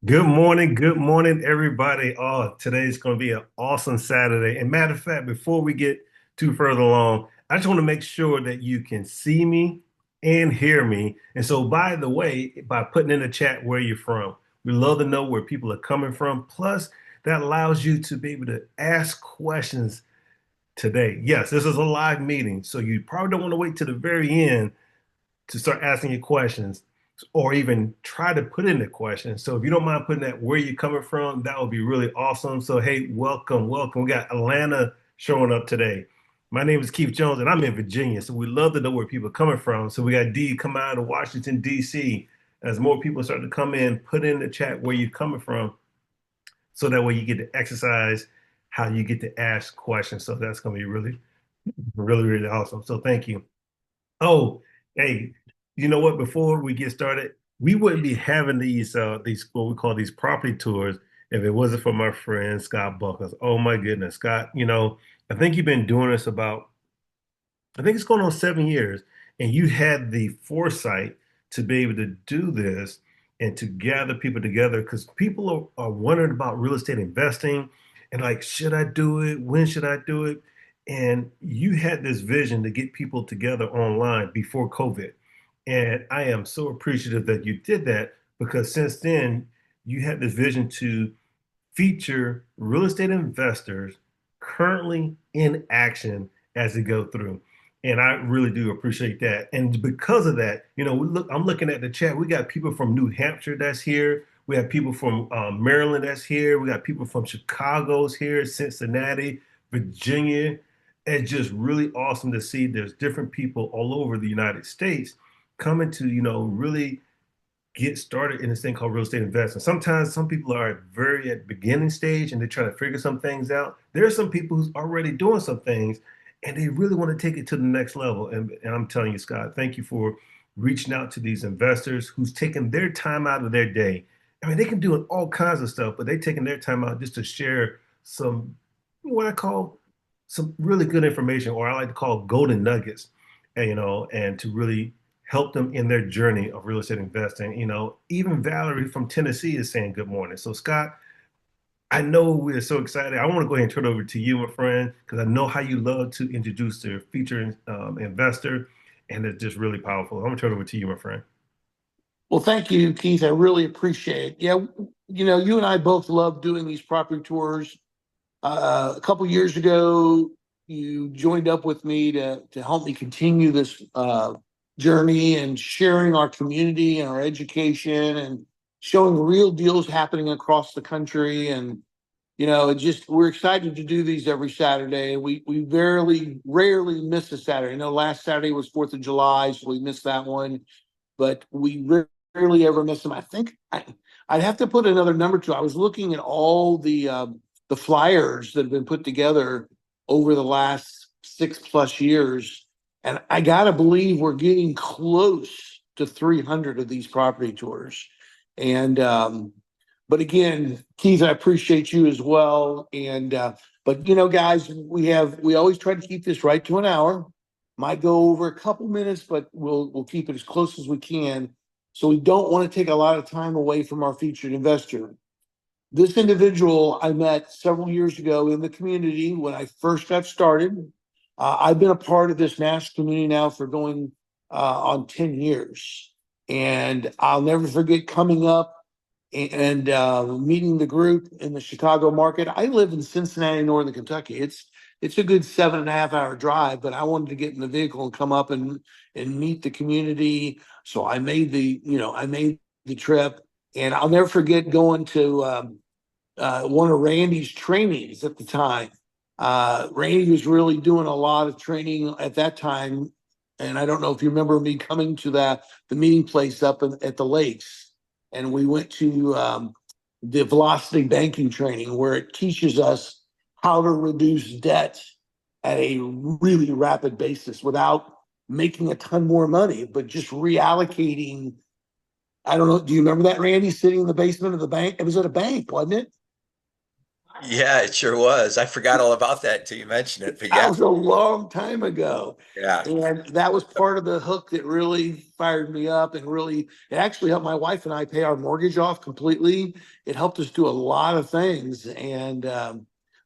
Good morning, everybody. Oh, today's going to be an awesome Saturday. And matter of fact, before we get too further along, I just want to make sure that you can see me and hear me. And so, by the way, by putting in the chat where you're from, we love to know where people are coming from. Plus, that allows you to be able to ask questions today. Yes, this is a live meeting, so you probably don't want to wait to the very end to start asking you questions or even try to put in the question. So if you don't mind putting that where you're coming from, that would be really awesome. So hey, welcome, welcome. We got Atlanta showing up today. My name is Keith Jones and I'm in Virginia. So we love to know where people are coming from. So we got D coming out of Washington, D.C. As more people start to come in, put in the chat where you're coming from. So that way you get to exercise how you get to ask questions. So that's going to be really, really, really awesome. So thank you. Oh, hey, you know what? Before we get started, we wouldn't be having these what we call these property tours if it wasn't for my friend Scott Buckles. Oh my goodness, Scott, I think you've been doing this about I think it's going on 7 years, and you had the foresight to be able to do this and to gather people together because people are wondering about real estate investing and like, should I do it? When should I do it? And you had this vision to get people together online before COVID. And I am so appreciative that you did that because since then, you had this vision to feature real estate investors currently in action as they go through. And I really do appreciate that. And because of that, I'm looking at the chat. We got people from New Hampshire that's here. We have people from Maryland that's here. We got people from Chicago's here, Cincinnati, Virginia. It's just really awesome to see there's different people all over the United States coming to, really get started in this thing called real estate investing. Sometimes some people are very at the beginning stage and they're trying to figure some things out. There are some people who's already doing some things and they really want to take it to the next level. And I'm telling you, Scott, thank you for reaching out to these investors who's taking their time out of their day. I mean, they can do all kinds of stuff, but they're taking their time out just to share some, what I call some really good information, or I like to call golden nuggets, and to really help them in their journey of real estate investing. Even Valerie from Tennessee is saying good morning. So, Scott, I know we're so excited. I want to go ahead and turn it over to you, my friend, because I know how you love to introduce the featured investor, and it's just really powerful. I'm going to turn it over to you, my friend. Well, thank you, Keith. I really appreciate it. Yeah, you and I both love doing these property tours. A couple years ago, you joined up with me to help me continue this journey and sharing our community and our education and showing real deals happening across the country. And it just we're excited to do these every Saturday. We rarely miss a Saturday. I know last Saturday was 4th of July, so we missed that one, but we rarely ever miss them. I'd have to put another number to it. I was looking at all the flyers that have been put together over the last 6+ years, and I gotta believe we're getting close to 300 of these property tours. And but again, Keith, I appreciate you as well. And but guys, we always try to keep this right to an hour. Might go over a couple minutes, but we'll keep it as close as we can. So we don't want to take a lot of time away from our featured investor. This individual I met several years ago in the community when I first got started. I've been a part of this national community now for going on 10 years. And I'll never forget coming up and meeting the group in the Chicago market. I live in Cincinnati, Northern Kentucky. It's a good 7.5 hour drive, but I wanted to get in the vehicle and come up and meet the community. So I made the trip, and I'll never forget going to one of Randy's trainings at the time. Randy was really doing a lot of training at that time, and I don't know if you remember me coming to the meeting place up at the lakes, and we went to the velocity banking training where it teaches us how to reduce debt at a really rapid basis without making a ton more money, but just reallocating. I don't know. Do you remember that, Randy, sitting in the basement of the bank? It was at a bank, wasn't it? Yeah, it sure was. I forgot all about that until you mentioned it. But That yeah, was a long time ago. yeah. And that was part of the hook that really fired me up and really, it actually helped my wife and I pay our mortgage off completely. It helped us do a lot of things. And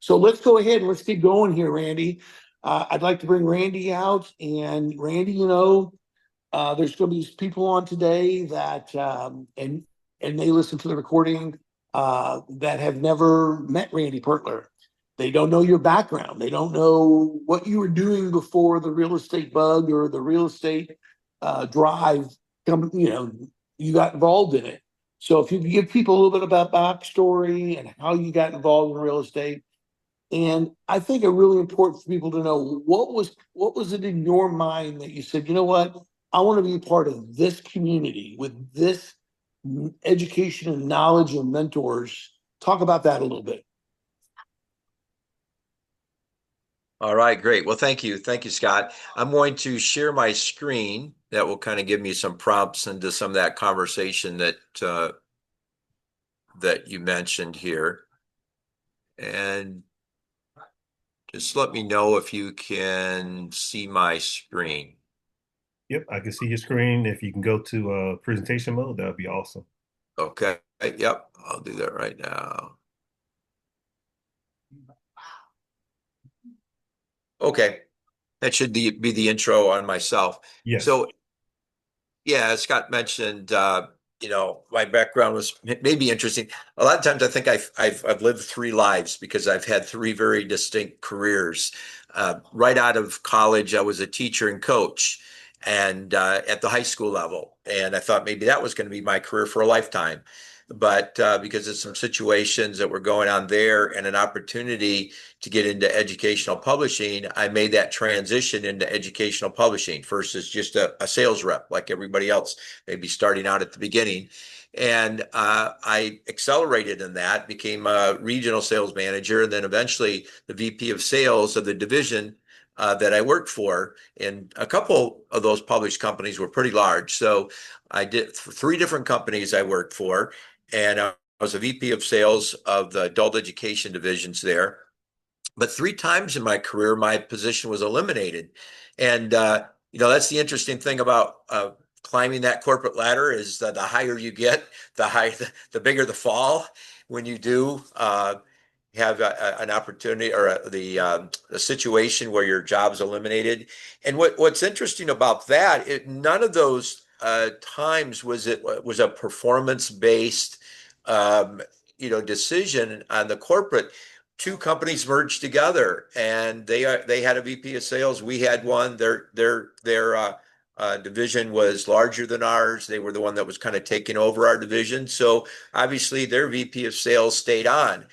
so let's go ahead and let's keep going here, Randy. I'd like to bring Randy out. And Randy, there's going to be people on today that, and they listen to the recording that have never met Randy Pertler. They don't know your background. They don't know what you were doing before the real estate bug or the real estate drive. You got involved in it. So if you could give people a little bit about backstory and how you got involved in real estate, and I think it's really important for people to know what was it in your mind that you said, you know what, I want to be part of this community with this education and knowledge and mentors. Talk about that a little bit. All right, great. Well, thank you. Thank you, Scott. I'm going to share my screen. That will kind of give me some prompts into some of that conversation that you mentioned here. And just let me know if you can see my screen. Yep, I can see your screen. If you can go to presentation mode, that would be awesome. Okay. Yep, I'll do that right now. Okay. That should be the intro on myself. Yes. So yeah, as Scott mentioned, my background was maybe interesting. A lot of times, I think I've lived three lives because I've had three very distinct careers. Right out of college, I was a teacher and coach, and at the high school level, and I thought maybe that was going to be my career for a lifetime. But because of some situations that were going on there and an opportunity to get into educational publishing, I made that transition into educational publishing first as just a sales rep, like everybody else, maybe starting out at the beginning. And I accelerated in that, became a regional sales manager, and then eventually the VP of sales of the division that I worked for. And a couple of those published companies were pretty large. So I did three different companies I worked for, and I was a VP of sales of the adult education divisions there. But three times in my career, my position was eliminated. And, that's the interesting thing about climbing that corporate ladder is that the higher you get, the bigger the fall when you do have an opportunity or a situation where your job is eliminated. And what's interesting about that, none of those times was a performance based decision on the corporate. Two companies merged together, and they had a VP of sales. We had one. Their division was larger than ours. They were the one that was kind of taking over our division. So obviously, their VP of sales stayed on.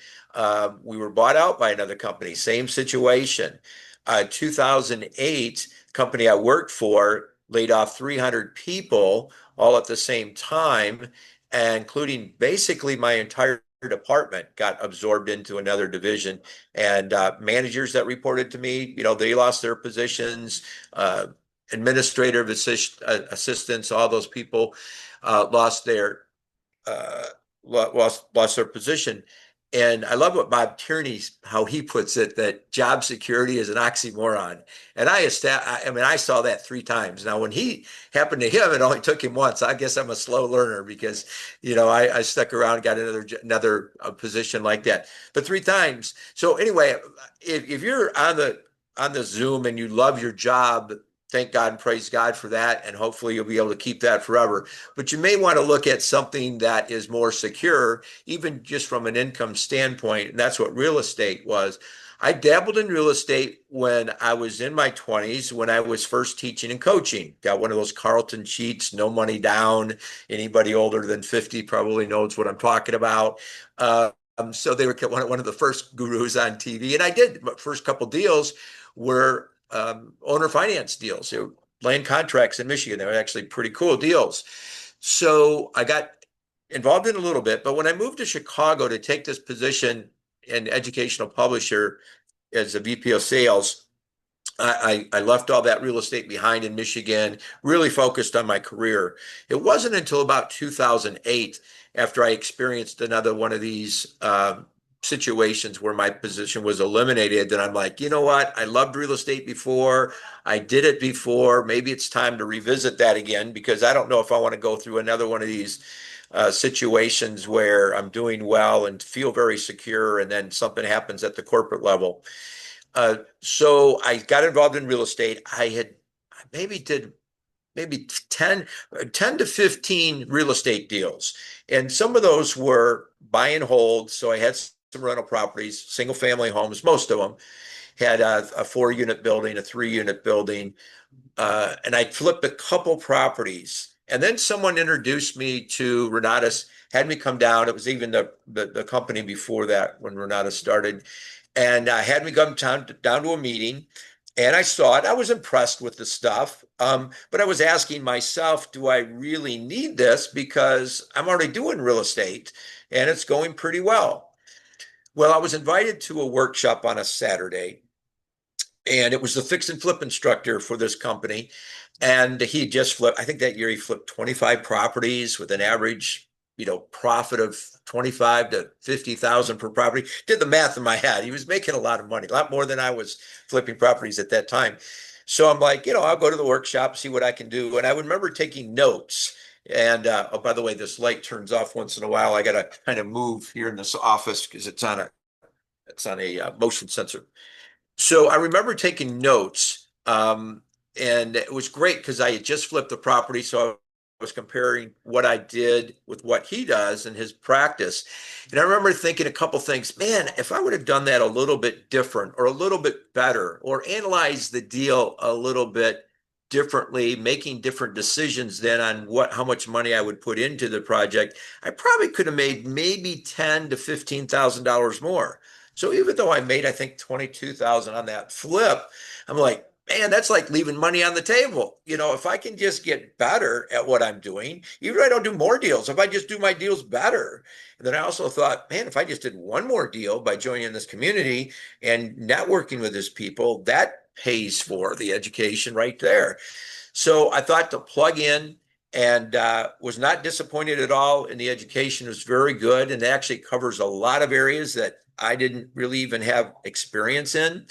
We were bought out by another company. Same situation. 2008, company I worked for laid off 300 people all at the same time, including basically my entire department got absorbed into another division. And managers that reported to me, they lost their positions. Administrative assistants, all those people lost their uh, lost their position. And I love what Bob Tierney, how he puts it, that job security is an oxymoron. And I saw that three times. Now, when he happened to him, it only took him once. I guess I'm a slow learner because, I stuck around and got another position like that, but three times. So anyway, if you're on the Zoom and you love your job, thank God and praise God for that. And hopefully you'll be able to keep that forever. But you may want to look at something that is more secure, even just from an income standpoint. And that's what real estate was. I dabbled in real estate when I was in my 20s, when I was first teaching and coaching. Got one of those Carlton sheets, no money down. Anybody older than 50 probably knows what I'm talking about. So they were one of the first gurus on TV. And I did. My first couple deals were owner finance deals. They were land contracts in Michigan. They were actually pretty cool deals. So I got involved in a little bit, but when I moved to Chicago to take this position in educational publisher as a VP of sales, I left all that real estate behind in Michigan, really focused on my career. It wasn't until about 2008, after I experienced another one of these situations where my position was eliminated that I'm like, you know what? I loved real estate before. I did it before. Maybe it's time to revisit that again because I don't know if I want to go through another one of these situations where I'm doing well and feel very secure, and then something happens at the corporate level. So I got involved in real estate. I maybe did maybe 10 to 15 real estate deals. And some of those were buy and hold. So I had some rental properties, single family homes, most of them had a 4 unit building, a 3 unit building. And I flipped a couple properties. And then someone introduced me to Renatus, had me come down. It was even the company before that when Renata started, and had me come down to a meeting. And I saw it. I was impressed with the stuff. But I was asking myself, do I really need this? Because I'm already doing real estate and it's going pretty well. Well, I was invited to a workshop on a Saturday, and it was the fix and flip instructor for this company. And he just flipped, I think that year he flipped 25 properties with an average, profit of 25 to 50,000 per property. Did the math in my head. He was making a lot of money, a lot more than I was flipping properties at that time. So I'm like, I'll go to the workshop, see what I can do. And I remember taking notes. And oh, by the way, this light turns off once in a while. I got to kind of move here in this office because it's on a motion sensor. So I remember taking notes, and it was great because I had just flipped the property. So I was comparing what I did with what he does in his practice. And I remember thinking a couple things, man, if I would have done that a little bit different or a little bit better or analyzed the deal a little bit differently, making different decisions then on how much money I would put into the project, I probably could have made maybe ten to $15,000 more. So even though I made, I think, 22,000 on that flip, I'm like, man, that's like leaving money on the table. If I can just get better at what I'm doing, even if I don't do more deals, if I just do my deals better. And then I also thought, man, if I just did one more deal by joining this community and networking with these people, that pays for the education right there. So I thought to plug in, and was not disappointed at all in the education. It was very good and it actually covers a lot of areas that I didn't really even have experience in.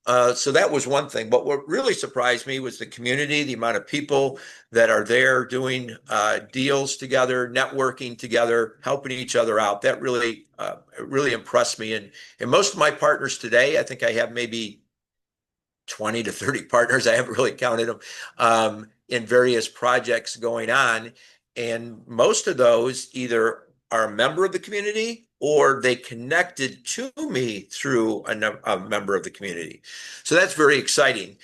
So that was one thing. But what really surprised me was the community, the amount of people that are there doing deals together, networking together, helping each other out. That really impressed me. And most of my partners today, I think I have maybe 20 to 30 partners. I haven't really counted them, in various projects going on. And most of those either are a member of the community or they connected to me through a member of the community. So that's very exciting.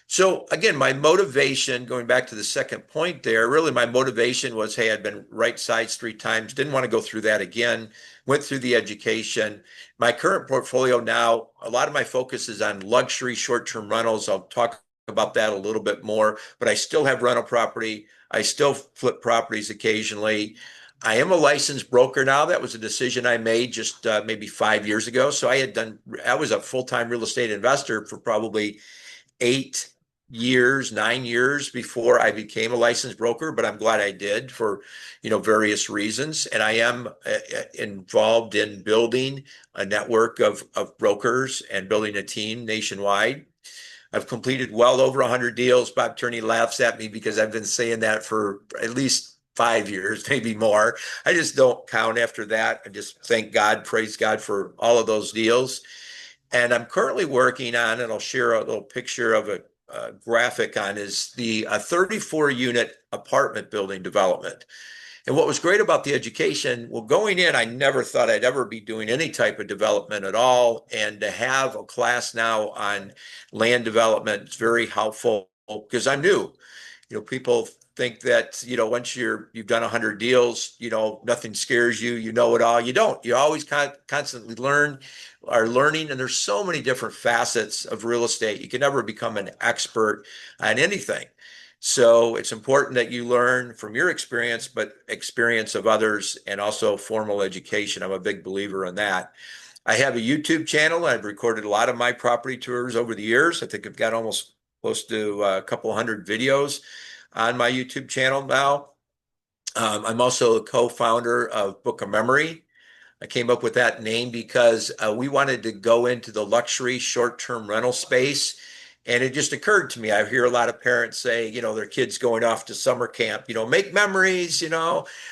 So again, my motivation, going back to the second point there, really my motivation was, hey, I'd been right-sized 3 times, didn't want to go through that again, went through the education. My current portfolio now, a lot of my focus is on luxury short-term rentals. I'll talk about that a little bit more, but I still have rental property. I still flip properties occasionally. I am a licensed broker now. That was a decision I made just maybe 5 years ago. So I was a full-time real estate investor for probably 8 years, 9 years before I became a licensed broker, but I'm glad I did for, various reasons. And I am involved in building a network of brokers and building a team nationwide. I've completed well over 100 deals. Bob Turney laughs at me because I've been saying that for at least 5 years, maybe more. I just don't count after that. I just thank God, praise God for all of those deals. And I'm currently working on, and I'll share a little picture of a graphic on, is the 34-unit apartment building development. And what was great about the education, well, going in, I never thought I'd ever be doing any type of development at all. And to have a class now on land development is very helpful because I'm new. People think that, once you've done 100 deals, nothing scares you, you know it all. You don't. You always constantly are learning, and there's so many different facets of real estate. You can never become an expert on anything. So it's important that you learn from your experience, but experience of others and also formal education. I'm a big believer in that. I have a YouTube channel. I've recorded a lot of my property tours over the years. I think I've got almost close to a couple hundred videos on my YouTube channel now. I'm also a co-founder of Book of Memory. I came up with that name because we wanted to go into the luxury short-term rental space. And it just occurred to me, I hear a lot of parents say, their kids going off to summer camp, make memories,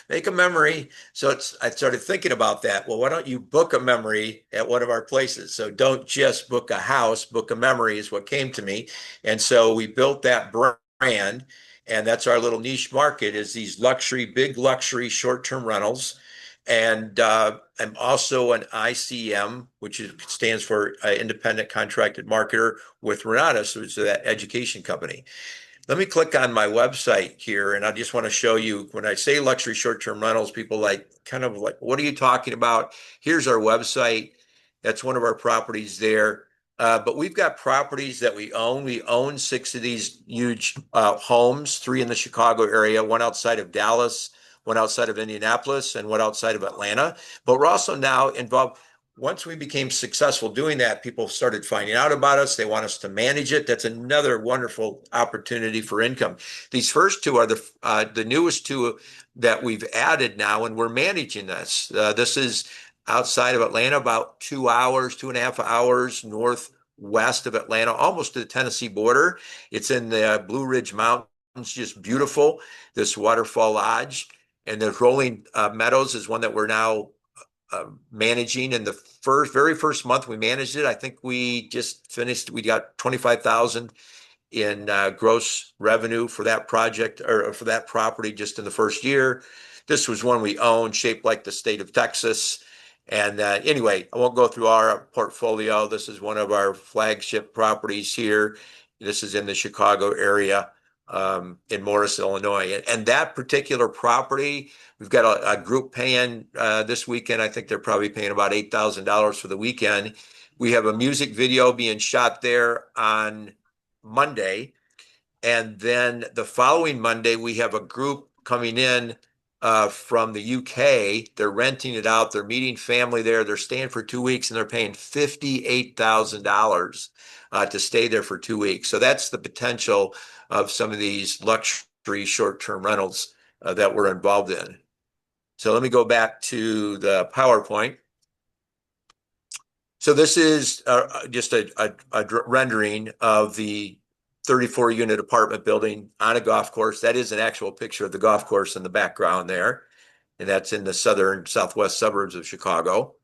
make a memory. So I started thinking about that. Well, why don't you book a memory at one of our places? So don't just book a house, book a memory is what came to me. And so we built that brand, and that's our little niche market is these big luxury short-term rentals. And I'm also an ICM, which stands for Independent Contracted Marketer with Renatus, which is that education company. Let me click on my website here, and I just want to show you when I say luxury short-term rentals, people kind of like, what are you talking about? Here's our website. That's one of our properties there. But we've got properties that we own. We own 6 of these huge homes, 3 in the Chicago area, 1 outside of Dallas, 1 outside of Indianapolis, and 1 outside of Atlanta. But we're also now involved. Once we became successful doing that, people started finding out about us. They want us to manage it. That's another wonderful opportunity for income. These first 2 are the newest 2 that we've added now, and we're managing this. This is outside of Atlanta, about 2 hours, 2.5 hours northwest of Atlanta, almost to the Tennessee border. It's in the Blue Ridge Mountains, just beautiful. This waterfall lodge, and the Rolling Meadows is one that we're now managing. In the very first month we managed it, I think we just finished. We got 25,000 in gross revenue for that project or for that property just in the first year. This was one we owned, shaped like the state of Texas. And anyway, I won't go through our portfolio. This is one of our flagship properties here. This is in the Chicago area, in Morris, Illinois. And that particular property, we've got a group paying this weekend. I think they're probably paying about $8,000 for the weekend. We have a music video being shot there on Monday. And then the following Monday, we have a group coming in from the UK. They're renting it out. They're meeting family there. They're staying for 2 weeks, and they're paying $58,000 to stay there for 2 weeks. So that's the potential of some of these luxury short-term rentals that we're involved in. So let me go back to the PowerPoint. So this is just a rendering of the 34-unit apartment building on a golf course. That is an actual picture of the golf course in the background there. And that's in the southwest suburbs of Chicago.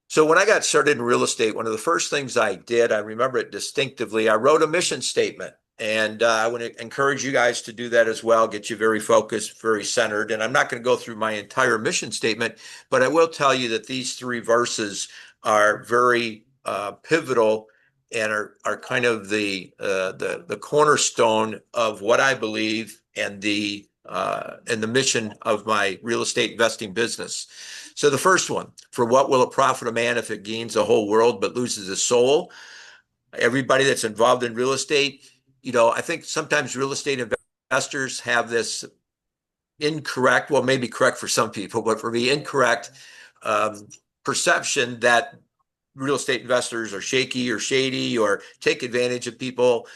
So when I got started in real estate, one of the first things I did, I remember it distinctively, I wrote a mission statement. And I would encourage you guys to do that as well, get you very focused, very centered. And I'm not going to go through my entire mission statement, but I will tell you that these 3 verses are very pivotal and are kind of the cornerstone of what I believe and the mission of my real estate investing business. So the first one, for what will it profit a man if it gains the whole world but loses his soul? Everybody that's involved in real estate, I think sometimes real estate investors have this incorrect, well, maybe correct for some people, but for me, incorrect perception that real estate investors are shaky or shady or take advantage of people.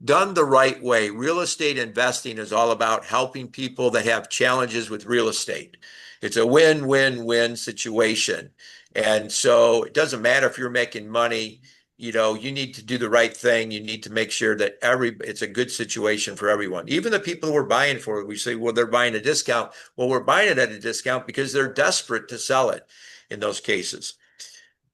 Done the right way, real estate investing is all about helping people that have challenges with real estate. It's a win-win-win situation. And so it doesn't matter if you're making money, you need to do the right thing. You need to make sure that it's a good situation for everyone. Even the people who are buying for it, we say, well, they're buying a discount. Well, we're buying it at a discount because they're desperate to sell it in those cases.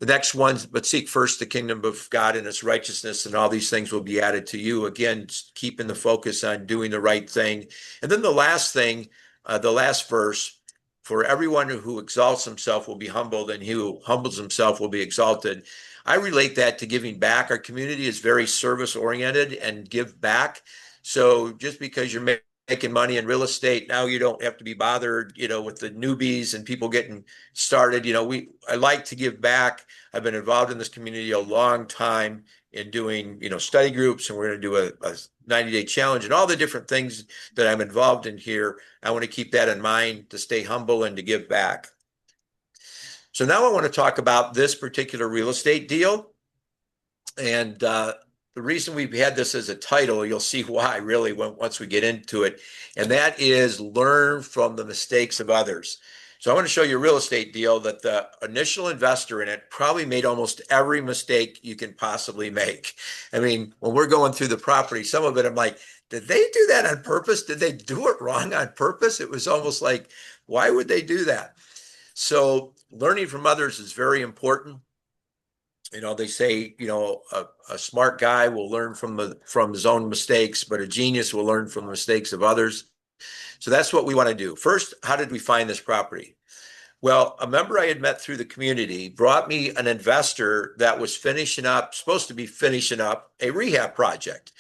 The next one, but seek first the kingdom of God and its righteousness, and all these things will be added to you. Again, keeping the focus on doing the right thing. And then the last thing, the last verse, for everyone who exalts himself will be humbled, and he who humbles himself will be exalted. I relate that to giving back. Our community is very service oriented and give back. So just because you're making money in real estate, now you don't have to be bothered, with the newbies and people getting started. I like to give back. I've been involved in this community a long time in doing, study groups, and we're going to do a 90-day challenge and all the different things that I'm involved in here. I want to keep that in mind to stay humble and to give back. So now I want to talk about this particular real estate deal. And the reason we've had this as a title, you'll see why really once we get into it, and that is learn from the mistakes of others. So I want to show you a real estate deal that the initial investor in it probably made almost every mistake you can possibly make. I mean, when we're going through the property, some of it I'm like, did they do that on purpose? Did they do it wrong on purpose? It was almost like, why would they do that? So learning from others is very important. They say, a smart guy will learn from his own mistakes, but a genius will learn from the mistakes of others. So that's what we want to do. First, how did we find this property? Well, a member I had met through the community brought me an investor that was supposed to be finishing up a rehab project.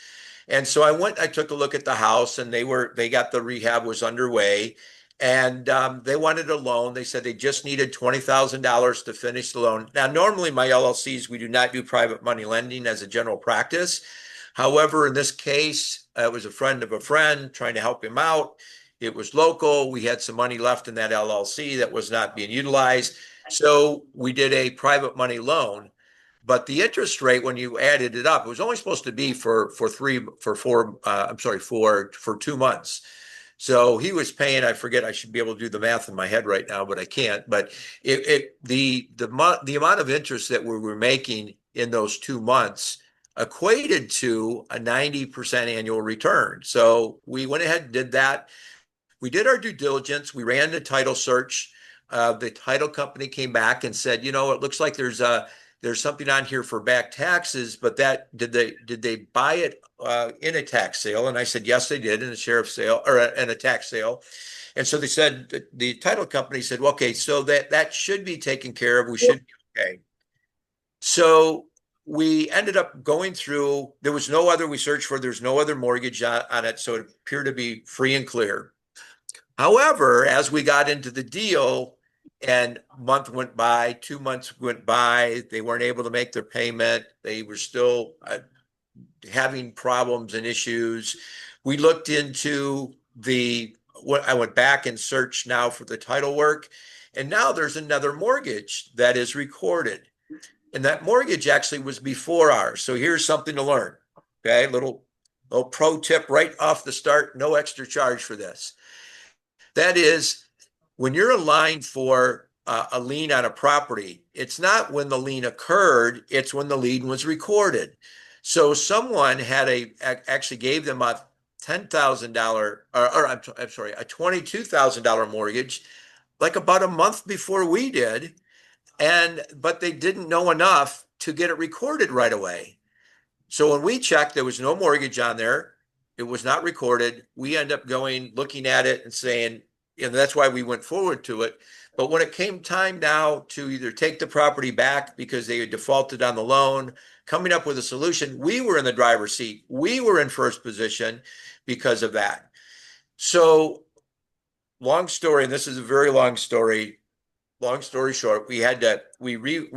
And so I took a look at the house, and they got the rehab was underway, and they wanted a loan. They said they just needed $20,000 to finish the loan. Now, normally my LLCs, we do not do private money lending as a general practice. However, in this case, it was a friend of a friend trying to help him out. It was local. We had some money left in that LLC that was not being utilized. So we did a private money loan. But the interest rate, when you added it up, it was only supposed to be for 2 months. So he was paying, I forget, I should be able to do the math in my head right now, but I can't. But the amount of interest that we were making in those 2 months equated to a 90% annual return. So we went ahead and did that. We did our due diligence. We ran the title search. The title company came back and said, it looks like there's something on here for back taxes, but did they buy it in a tax sale? And I said, yes, they did, in a sheriff's sale or in a tax sale. And so they said, the title company said, well, okay, so that should be taken care of. We should be okay. So we ended up going through. We searched for. There's no other mortgage on it, so it appeared to be free and clear. However, as we got into the deal and a month went by, 2 months went by, they weren't able to make their payment. They were still having problems and issues. We looked into I went back and searched now for the title work, and now there's another mortgage that is recorded. And that mortgage actually was before ours. So here's something to learn. Okay, little pro tip right off the start, no extra charge for this. That is, when you're aligned for a lien on a property, it's not when the lien occurred, it's when the lien was recorded. So someone actually gave them a $10,000, or I'm sorry, a $22,000 mortgage, like about a month before we did, but they didn't know enough to get it recorded right away. So when we checked, there was no mortgage on there. It was not recorded. We end up looking at it and saying, that's why we went forward to it. But when it came time now to either take the property back because they had defaulted on the loan, coming up with a solution, we were in the driver's seat. We were in first position because of that. So long story, and this is a very long story. Long story short, we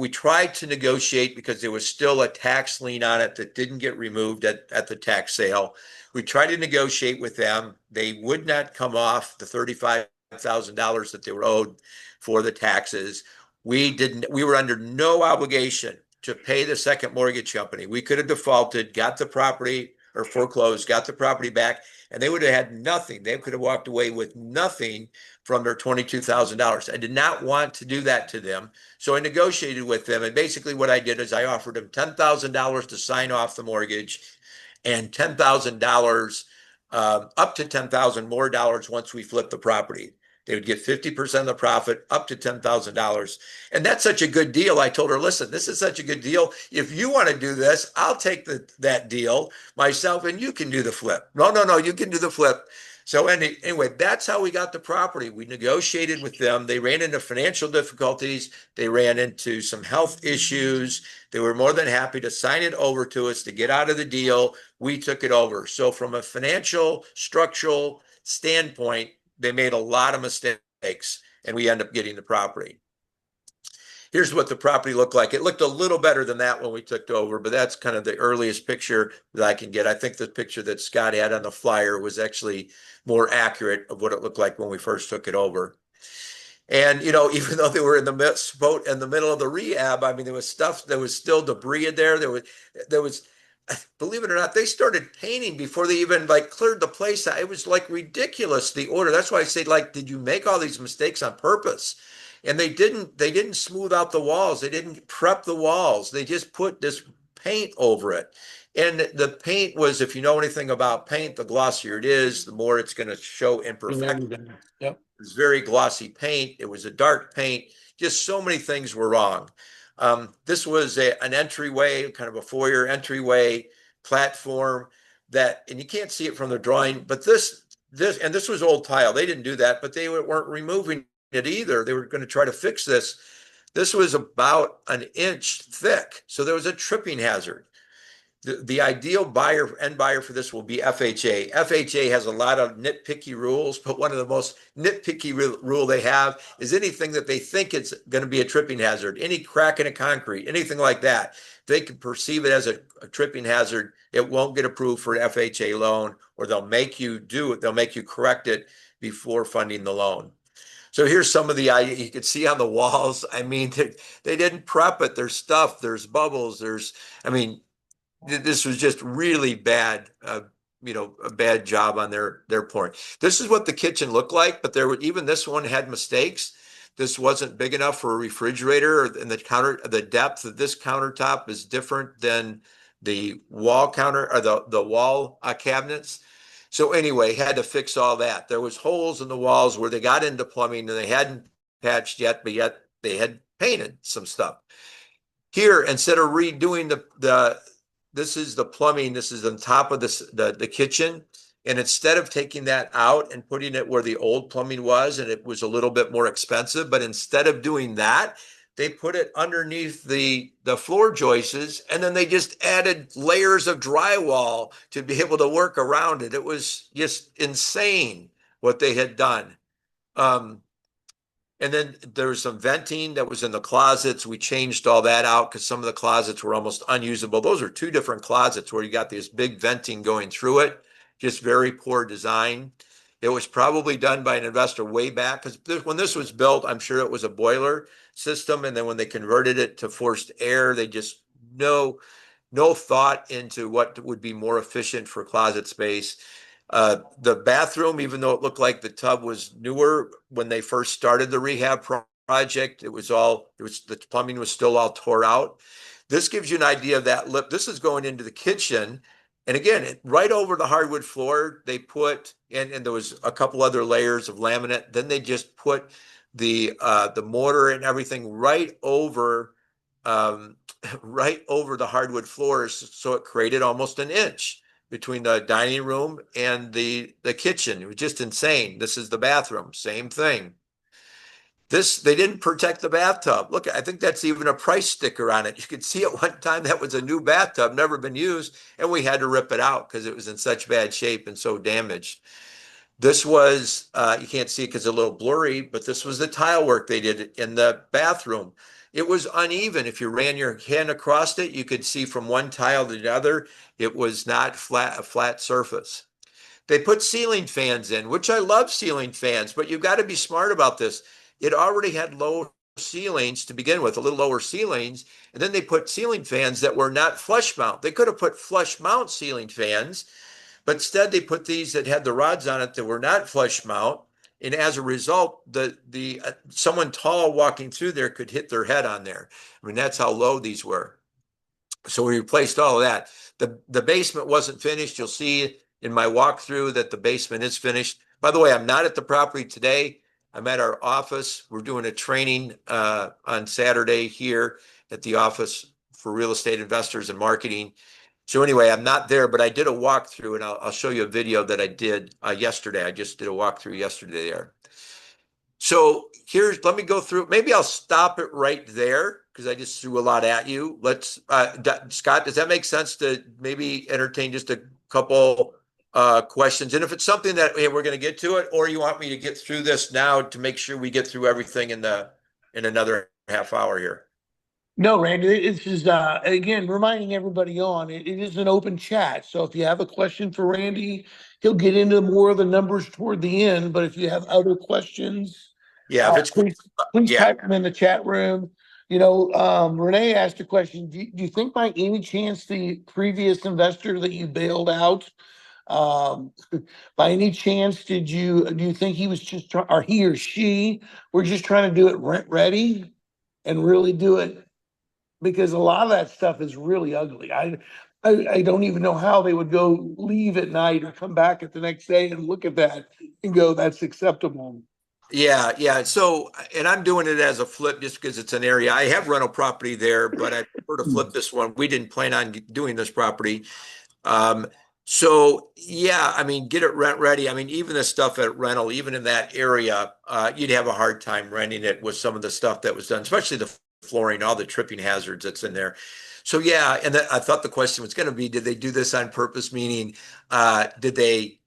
tried to negotiate because there was still a tax lien on it that didn't get removed at the tax sale. We tried to negotiate with them. They would not come off the $35,000 that they were owed for the taxes. We were under no obligation to pay the second mortgage company. We could have defaulted, got the property or foreclosed, got the property back, and they would have had nothing. They could have walked away with nothing from their $22,000. I did not want to do that to them. So I negotiated with them. And basically what I did is I offered them $10,000 to sign off the mortgage and $10,000, up to $10,000 more dollars once we flipped the property. They would get 50% of the profit, up to $10,000. And that's such a good deal. I told her, listen, this is such a good deal. If you want to do this, I'll take that deal myself and you can do the flip. No, you can do the flip. So anyway, that's how we got the property. We negotiated with them. They ran into financial difficulties. They ran into some health issues. They were more than happy to sign it over to us to get out of the deal. We took it over. So from a financial, structural standpoint, they made a lot of mistakes and we end up getting the property. Here's what the property looked like. It looked a little better than that when we took it over, but that's kind of the earliest picture that I can get. I think the picture that Scott had on the flyer was actually more accurate of what it looked like when we first took it over. And, even though they were in the middle of the rehab, I mean, there was stuff, there was still debris in there. There was believe it or not, they started painting before they even like cleared the place out. It was like ridiculous, the order. That's why I say, like, did you make all these mistakes on purpose? And they didn't smooth out the walls. They didn't prep the walls. They just put this paint over it. And the paint was, if you know anything about paint, the glossier it is, the more it's going to show imperfection. Yep. It was very glossy paint. It was a dark paint. Just so many things were wrong. This was an entryway, kind of a foyer entryway platform that, and you can't see it from the drawing, but this was old tile. They didn't do that, but they weren't removing it either. They were going to try to fix this. This was about an inch thick, so there was a tripping hazard. The ideal end buyer for this will be FHA. FHA has a lot of nitpicky rules, but one of the most nitpicky rule they have is anything that they think it's going to be a tripping hazard, any crack in a concrete, anything like that. They can perceive it as a tripping hazard. It won't get approved for an FHA loan, or they'll make you do it. They'll make you correct it before funding the loan. So here's some of the you can see on the walls. I mean, they didn't prep it. There's stuff. There's bubbles. I mean, this was just really bad, a bad job on their part. This is what the kitchen looked like, but even this one had mistakes. This wasn't big enough for a refrigerator, and the depth of this countertop is different than the wall counter or the wall cabinets. So anyway, had to fix all that. There was holes in the walls where they got into plumbing and they hadn't patched yet, but yet they had painted some stuff. Here, instead of redoing this is the plumbing. This is on top of the kitchen. And instead of taking that out and putting it where the old plumbing was, and it was a little bit more expensive, but instead of doing that, they put it underneath the floor joists, and then they just added layers of drywall to be able to work around it. It was just insane what they had done. And then there was some venting that was in the closets. We changed all that out because some of the closets were almost unusable. Those are two different closets where you got this big venting going through it. Just very poor design. It was probably done by an investor way back, because when this was built, I'm sure it was a boiler system. And then when they converted it to forced air, they just no thought into what would be more efficient for closet space. The bathroom, even though it looked like the tub was newer when they first started the rehab project, the plumbing was still all tore out. This gives you an idea of that lip. This is going into the kitchen. And again, right over the hardwood floor, they put, and there was a couple other layers of laminate. Then they just put the mortar and everything right over the hardwood floors. So it created almost an inch between the dining room and the kitchen. It was just insane. This is the bathroom, same thing. They didn't protect the bathtub. Look, I think that's even a price sticker on it. You could see at one time that was a new bathtub, never been used, and we had to rip it out because it was in such bad shape and so damaged. This was, you can't see it because it's a little blurry, but this was the tile work they did in the bathroom. It was uneven. If you ran your hand across it, you could see from one tile to the other, it was not a flat surface. They put ceiling fans in, which I love ceiling fans, but you've got to be smart about this. It already had low ceilings to begin with, a little lower ceilings, and then they put ceiling fans that were not flush mount. They could have put flush mount ceiling fans, but instead they put these that had the rods on it that were not flush mount. And as a result, someone tall walking through there could hit their head on there. I mean, that's how low these were. So we replaced all of that. The basement wasn't finished. You'll see in my walkthrough that the basement is finished. By the way, I'm not at the property today. I'm at our office. We're doing a training on Saturday here at the Office for Real Estate Investors and Marketing. So anyway, I'm not there, but I did a walkthrough, and I'll show you a video that I did yesterday. I just did a walkthrough yesterday there. So let me go through. Maybe I'll stop it right there because I just threw a lot at you. Scott, does that make sense to maybe entertain just a couple questions? And if it's something that, hey, we're going to get to it, or you want me to get through this now to make sure we get through everything in another half hour here. No, Randy, this is, again, reminding everybody it is an open chat. So if you have a question for Randy, he'll get into more of the numbers toward the end. But if you have other questions, Yeah, if it's please type them in the chat room. Renee asked a question. Do you think by any chance the previous investor that you bailed out, um, by any chance, do you think he was just trying, or he or she were just trying to do it rent ready and really do it? Because a lot of that stuff is really ugly. I don't even know how they would go leave at night or come back at the next day and look at that and go, that's acceptable. Yeah, yeah. So, and I'm doing it as a flip just because it's an area. I have rental property there, but I prefer to flip this one. We didn't plan on doing this property. Um, so yeah, I mean, get it rent ready. I mean, even the stuff at rental, even in that area, you'd have a hard time renting it with some of the stuff that was done, especially the flooring, all the tripping hazards that's in there. So yeah, and I thought the question was going to be, did they do this on purpose? Meaning, did they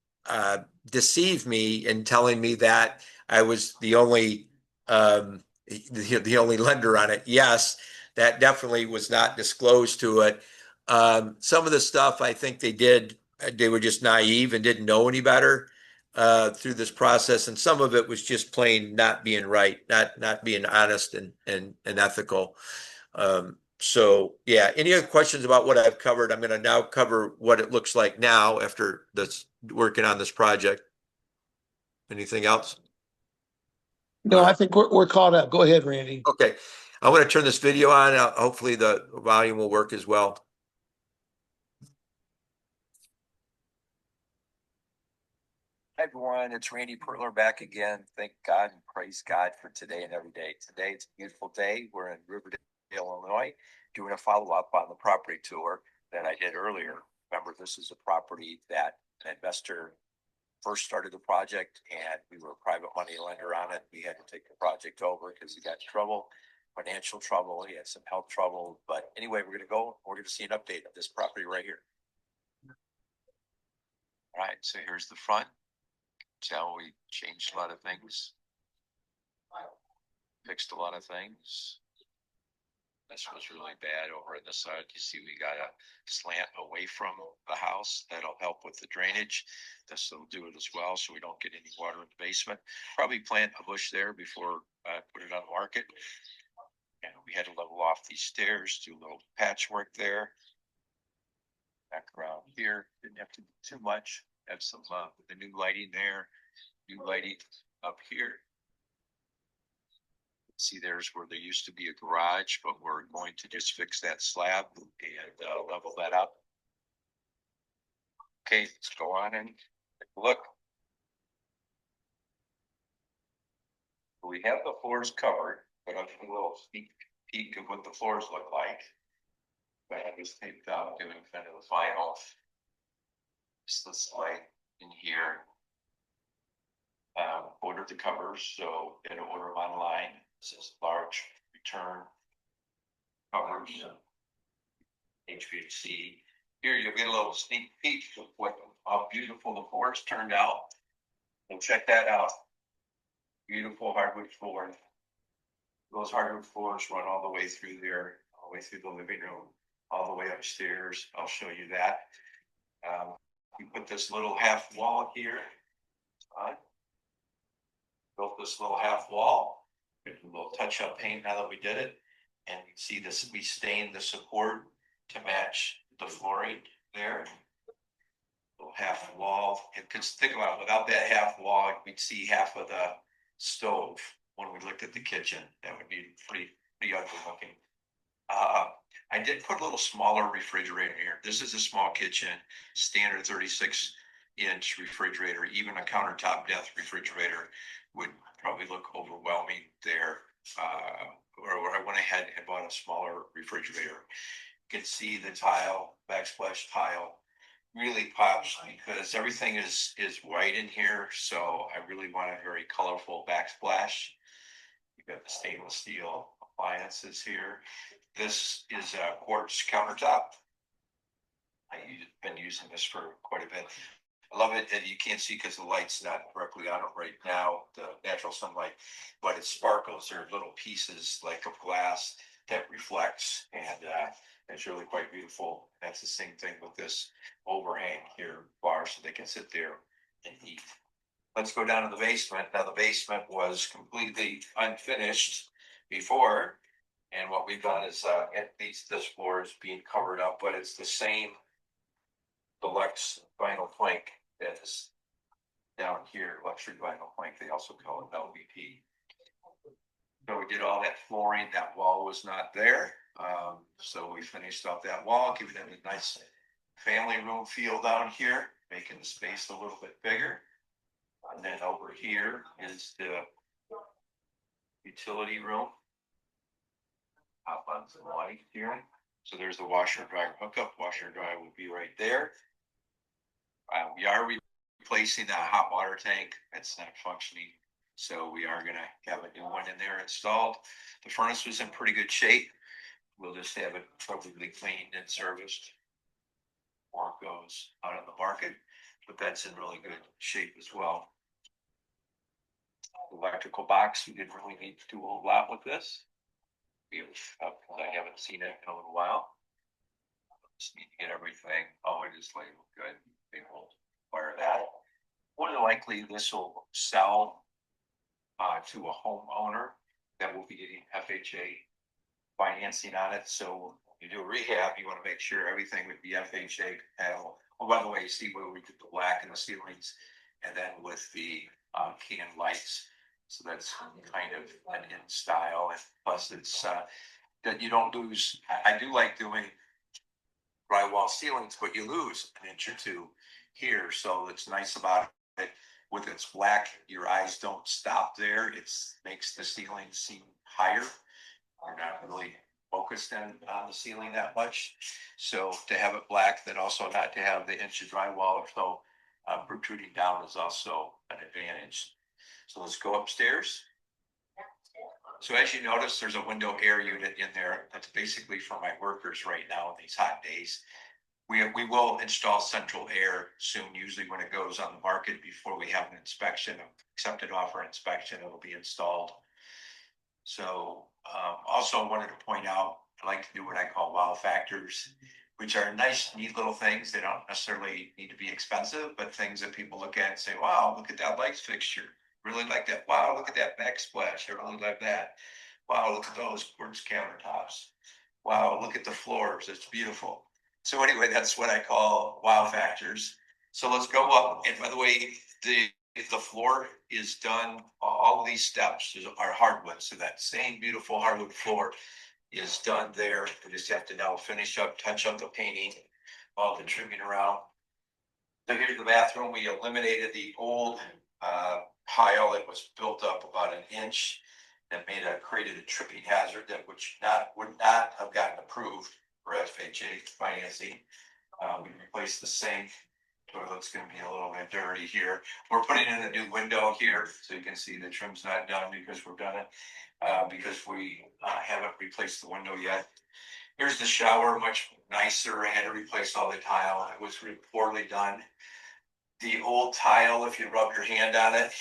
deceive me in telling me that I was the only lender on it? Yes, that definitely was not disclosed to it. Some of the stuff I think they were just naive and didn't know any better through this process, and some of it was just plain not being right, not being honest and ethical. So yeah, any other questions about what I've covered? I'm going to now cover what it looks like now after this working on this project. Anything else? No, All I right. think we're caught up. Go ahead, Randy. Okay. I'm going to turn this video on. Hopefully the volume will work as well. Hi, everyone. It's Randy Perler back again. Thank God and praise God for today and every day. Today, it's a beautiful day. We're in Riverdale, Illinois, doing a follow-up on the property tour that I did earlier. Remember, this is a property that an investor first started the project, and we were a private money lender on it. We had to take the project over because he got in trouble, financial trouble. He had some health trouble. But anyway, we're going to see an update of this property right here. All right, so here's the front. So we changed a lot of things, fixed a lot of things. This was really bad over on the side. You see, we got a slant away from the house. That'll help with the drainage. This will do it as well, so we don't get any water in the basement. Probably plant a bush there before I put it on the market. And we had to level off these stairs, do a little patchwork there. Back around here, didn't have to do too much. Have some the new lighting there, new lighting up here. See, there's where there used to be a garage, but we're going to just fix that slab and level that up. Okay, let's go on and take a look. We have the floors covered, but I'll give a little sneak peek of what the floors look like. I have this taped out, doing kind of the final. Just this light in here. Ordered the covers, so in order them online. This is large return covers. HVAC. Here you'll get a little sneak peek of how beautiful the floors turned out. And check that out. Beautiful hardwood floor. Those hardwood floors run all the way through there, all the way through the living room, all the way upstairs. I'll show you that. We put this little half wall here. Built this little half wall. A little touch-up paint now that we did it. And you see this, we stained the support to match the flooring there. Little half wall. Because think about it, without that half wall, we'd see half of the stove when we looked at the kitchen. That would be pretty ugly looking. I did put a little smaller refrigerator here. This is a small kitchen, standard 36-inch refrigerator. Even a countertop depth refrigerator would probably look overwhelming there. Or I went ahead and bought a smaller refrigerator. You can see the tile, backsplash tile, really pops because everything is white in here. So I really want a very colorful backsplash. You've got the stainless steel appliances here. This is a quartz countertop. I've been using this for quite a bit. I love it that you can't see because the light's not directly on it right now, the natural sunlight, but it sparkles. There are little pieces like of glass that reflects, and it's really quite beautiful. That's the same thing with this overhang here, bar, so they can sit there and eat. Let's go down to the basement. Now the basement was completely unfinished before. And what we've done is, at least this floor is being covered up, but it's the same deluxe vinyl plank that is down here, luxury vinyl plank. They also call it LVP. So we did all that flooring. That wall was not there. So we finished off that wall, giving it a nice family room feel down here, making the space a little bit bigger. And then over here is the utility room. Hop on some light here. So there's the washer and dryer hookup. Washer and dryer will be right there. We are replacing that hot water tank. It's not functioning. So we are going to have a new one in there installed. The furnace was in pretty good shape. We'll just have it appropriately cleaned and serviced before it goes out on the market. But that's in really good shape as well. The electrical box, we didn't really need to do a whole lot with this. I haven't seen it in a little while. Just need to get everything. Oh, it is labeled good. They will require that. More than likely, this will sell to a homeowner that will be getting FHA financing on it. So when you do a rehab, you want to make sure everything would be FHA compatible. Oh, by the way, you see where we did the black in the ceilings, and then with the can lights. So that's kind of an in style, and plus it's that you don't lose. I do like doing drywall ceilings, but you lose an inch or two here. So it's nice about it. With its black, your eyes don't stop there. It makes the ceiling seem higher. You're not really focused on the ceiling that much. So to have it black, then also not to have the inch of drywall or so protruding down is also an advantage. So let's go upstairs. So as you notice, there's a window air unit in there. That's basically for my workers right now in these hot days. We will install central air soon, usually when it goes on the market before we have an inspection, accepted offer inspection, it will be installed. So also wanted to point out, I like to do what I call wow factors, which are nice, neat little things. They don't necessarily need to be expensive, but things that people look at and say, wow, look at that lights fixture. Really like that. Wow, look at that backsplash. I really like that. Wow, look at those quartz countertops. Wow, look at the floors. It's beautiful. So anyway, that's what I call wow factors. So let's go up. And by the way, the floor is done. All of these steps are hardwood. So that same beautiful hardwood floor is done there. We just have to now finish up, touch up the painting, all the trimming around. So here's the bathroom. We eliminated the old pile that was built up about an inch that created a tripping hazard that would not have gotten approved for FHA financing. We replaced the sink. Toilet's going to be a little bit dirty here. We're putting in a new window here, so you can see the trim's not done because we've done it because we haven't replaced the window yet. Here's the shower, much nicer. I had to replace all the tile. It was really poorly done. The old tile, if you rub your hand on it,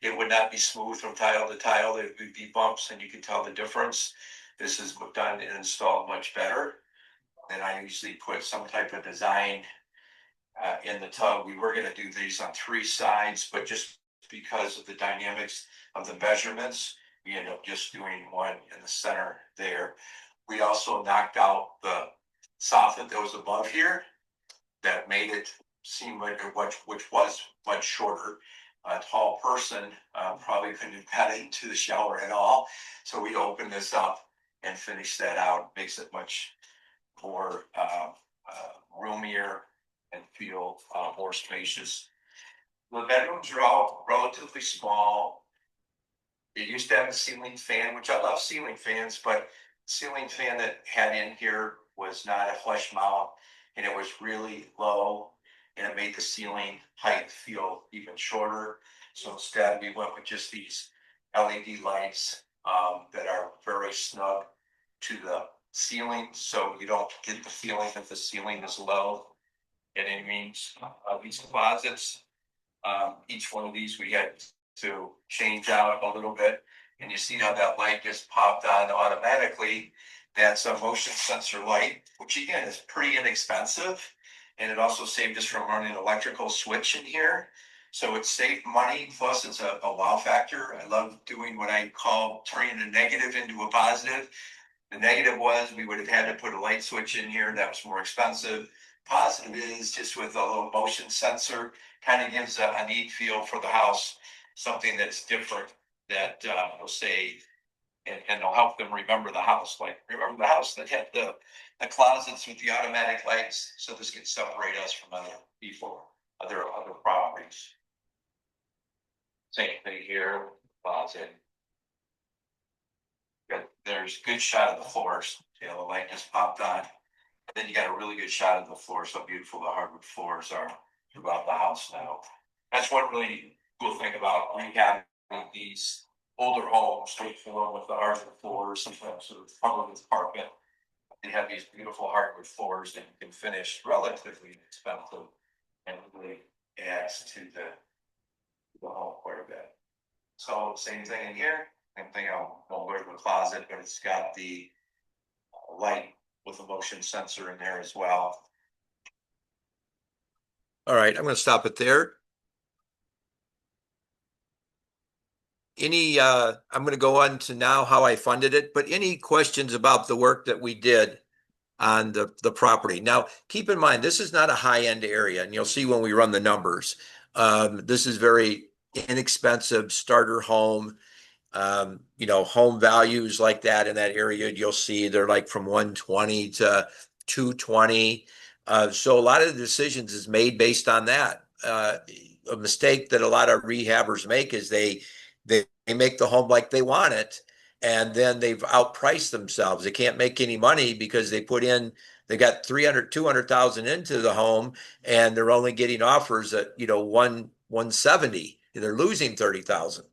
it would not be smooth from tile to tile. There would be bumps, and you can tell the difference. This is done and installed much better. And I usually put some type of design in the tub. We were going to do these on 3 sides, but just because of the dynamics of the measurements, we ended up just doing one in the center there. We also knocked out the soffit that was above here that made it seem like which was much shorter. A tall person probably couldn't have got into the shower at all. So we opened this up and finished that out. Makes it much more roomier and feel more spacious. The bedrooms are all relatively small. It used to have a ceiling fan, which I love ceiling fans, but the ceiling fan that had in here was not a flush mount, and it was really low, and it made the ceiling height feel even shorter. So instead, we went with just these LED lights that are very snug to the ceiling, so you don't get the feeling that the ceiling is low. And it means these closets, each one of these we had to change out a little bit. And you see how that light just popped on automatically. That's a motion sensor light, which again is pretty inexpensive. And it also saved us from running an electrical switch in here. So it saved money, plus it's a wow factor. I love doing what I call turning a negative into a positive. The negative was we would have had to put a light switch in here. That was more expensive. Positive is just with a little motion sensor, kind of gives a neat feel for the house, something that's different that will say, and it'll help them remember the house. Like, remember the house that had the closets with the automatic lights. So this can separate us from other properties. Same thing here, closet. There's good shot of the floors. You know, the light just popped on. And then you got a really good shot of the floors. So beautiful the hardwood floors are throughout the house now. That's one really cool thing about rehabbing these older homes, straightforward with the hardwood floors, sometimes sort of covered with carpet. They have these beautiful hardwood floors that you can finish relatively inexpensive and really adds to the home quite a bit. So same thing in here. Same thing, I'll go to the closet, but it's got the light with a motion sensor in there as well. All right, I'm going to stop it there. I'm going to go on to now how I funded it, but any questions about the work that we did on the property? Now, keep in mind, this is not a high-end area, and you'll see when we run the numbers. This is very inexpensive starter home. Home values like that in that area, you'll see they're like from 120 to 220. So a lot of the decisions is made based on that. A mistake that a lot of rehabbers make is they make the home like they want it, and then they've outpriced themselves. They can't make any money because they got 200,000 into the home, and they're only getting offers at 170. They're losing 30,000.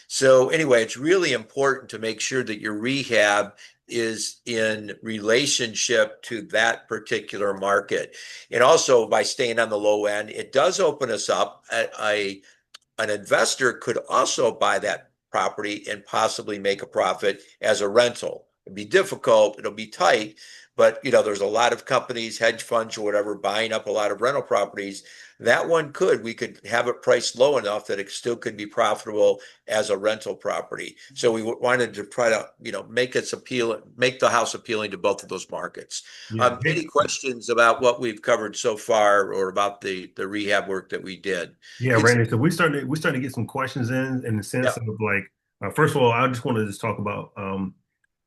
So anyway, it's really important to make sure that your rehab is in relationship to that particular market. And also by staying on the low end, it does open us up. An investor could also buy that property and possibly make a profit as a rental. It'd be difficult, it'll be tight, but there's a lot of companies, hedge funds or whatever, buying up a lot of rental properties. That one we could have it priced low enough that it still could be profitable as a rental property. So we wanted to try to, make the house appealing to both of those markets. Yeah. Any questions about what we've covered so far or about the rehab work that we did? Yeah, It's, Randy. So we starting to get some questions in the sense yeah. of like, first of all, I just want to just talk about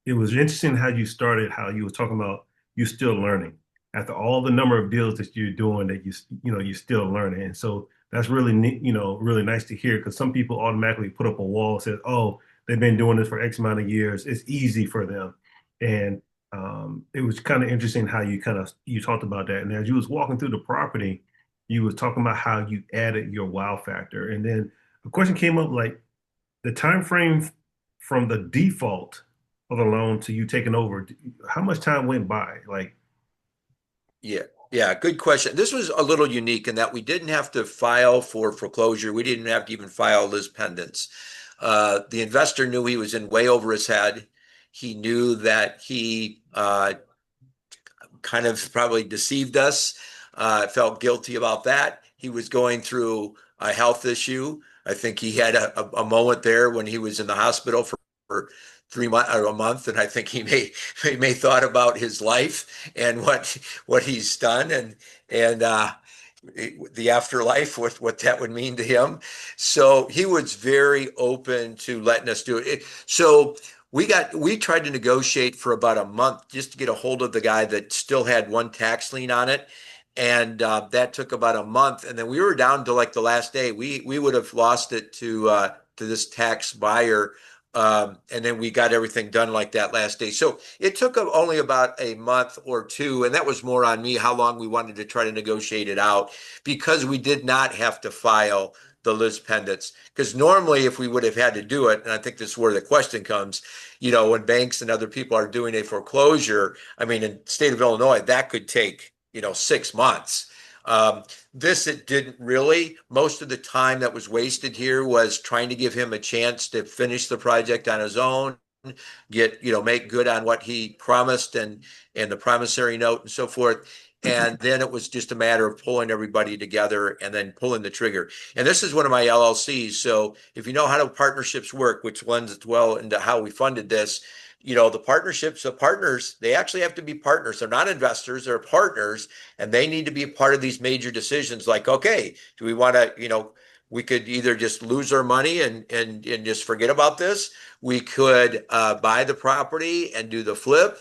it was interesting how you started, how you were talking about you still learning after all the number of deals that you're doing that you're still learning. And so that's really neat, really nice to hear because some people automatically put up a wall and says, oh, they've been doing this for X amount of years. It's easy for them. And it was kind of interesting how you talked about that. And as you was walking through the property, you was talking about how you added your wow factor. And then a question came up like the time frame from the default of the loan to you taking over, how much time went by? Like, Yeah, yeah, good question. This was a little unique in that we didn't have to file for foreclosure. We didn't have to even file lis pendens. The investor knew he was in way over his head. He knew that he kind of probably deceived us, felt guilty about that. He was going through a health issue. I think he had a moment there when he was in the hospital for 3 months or a month, and I think he may thought about his life and what he's done and the afterlife, what that would mean to him. So he was very open to letting us do it. So we tried to negotiate for about a month just to get a hold of the guy that still had one tax lien on it. And that took about a month. And then we were down to like the last day. We would have lost it to this tax buyer. And then we got everything done like that last day. So it took only about a month or two. And that was more on me, how long we wanted to try to negotiate it out because we did not have to file the lis pendens. Because normally, if we would have had to do it, and I think this is where the question comes, when banks and other people are doing a foreclosure, I mean, in the state of Illinois, that could take, 6 months. This, it didn't really. Most of the time that was wasted here was trying to give him a chance to finish the project on his own, make good on what he promised and the promissory note and so forth. And then it was just a matter of pulling everybody together and then pulling the trigger. And this is one of my LLCs. So if you know how the partnerships work, which lends it well into how we funded this, the partnerships, the partners, they actually have to be partners. They're not investors, they're partners, and they need to be a part of these major decisions. Like, okay, do we want to, we could either just lose our money and just forget about this. We could buy the property and do the flip.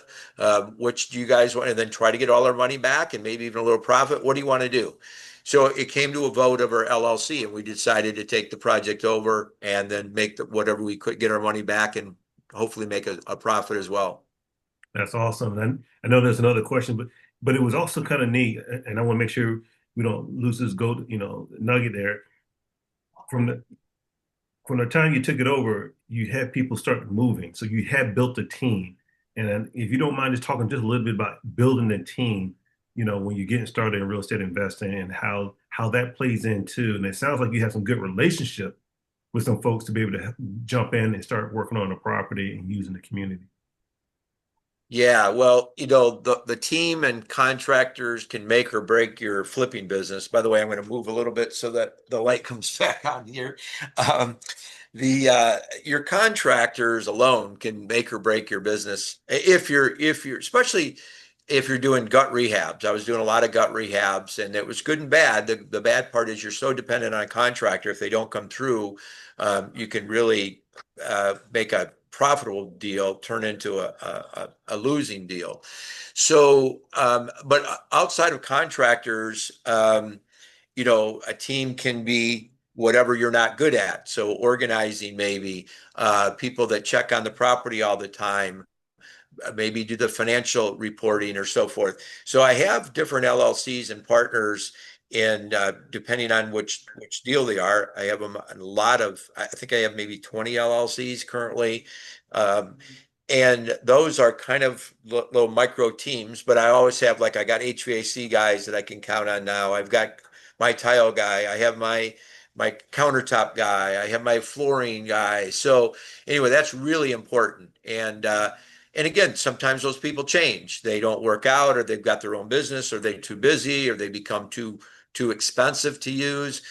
Which do you guys want? And then try to get all our money back and maybe even a little profit. What do you want to do? So it came to a vote of our LLC, and we decided to take the project over and then make whatever we could, get our money back, and hopefully make a profit as well. That's awesome. And I know there's another question, but it was also kind of neat, and I want to make sure we don't lose this gold, nugget there. From the from the time you took it over, you had people start moving, so you had built a team. And if you don't mind just talking just a little bit about building a team, when you're getting started in real estate investing and how that plays into, and it sounds like you have some good relationship with some folks to be able to jump in and start working on the property and using the community. Yeah, well, the team and contractors can make or break your flipping business. By the way, I'm going to move a little bit so that the light comes back on here. Um, the Your contractors alone can make or break your business if you're especially if you're doing gut rehabs. I was doing a lot of gut rehabs, and it was good and bad. The bad part is you're so dependent on a contractor. If they don't come through, you can really make a profitable deal turn into a losing deal. So, but outside of contractors, a team can be whatever you're not good at. So organizing, maybe people that check on the property all the time, maybe do the financial reporting or so forth. So I have different LLCs and partners in depending on which deal they are. I have them a lot of. I think I have maybe 20 LLCs currently. Um, and those are kind of little micro teams, but I always have, like, I got HVAC guys that I can count on now. I've got my tile guy. I have my countertop guy. I have my flooring guy. So anyway, that's really important. And again, sometimes those people change. They don't work out, or they've got their own business, or they're too busy, or they become too expensive to use.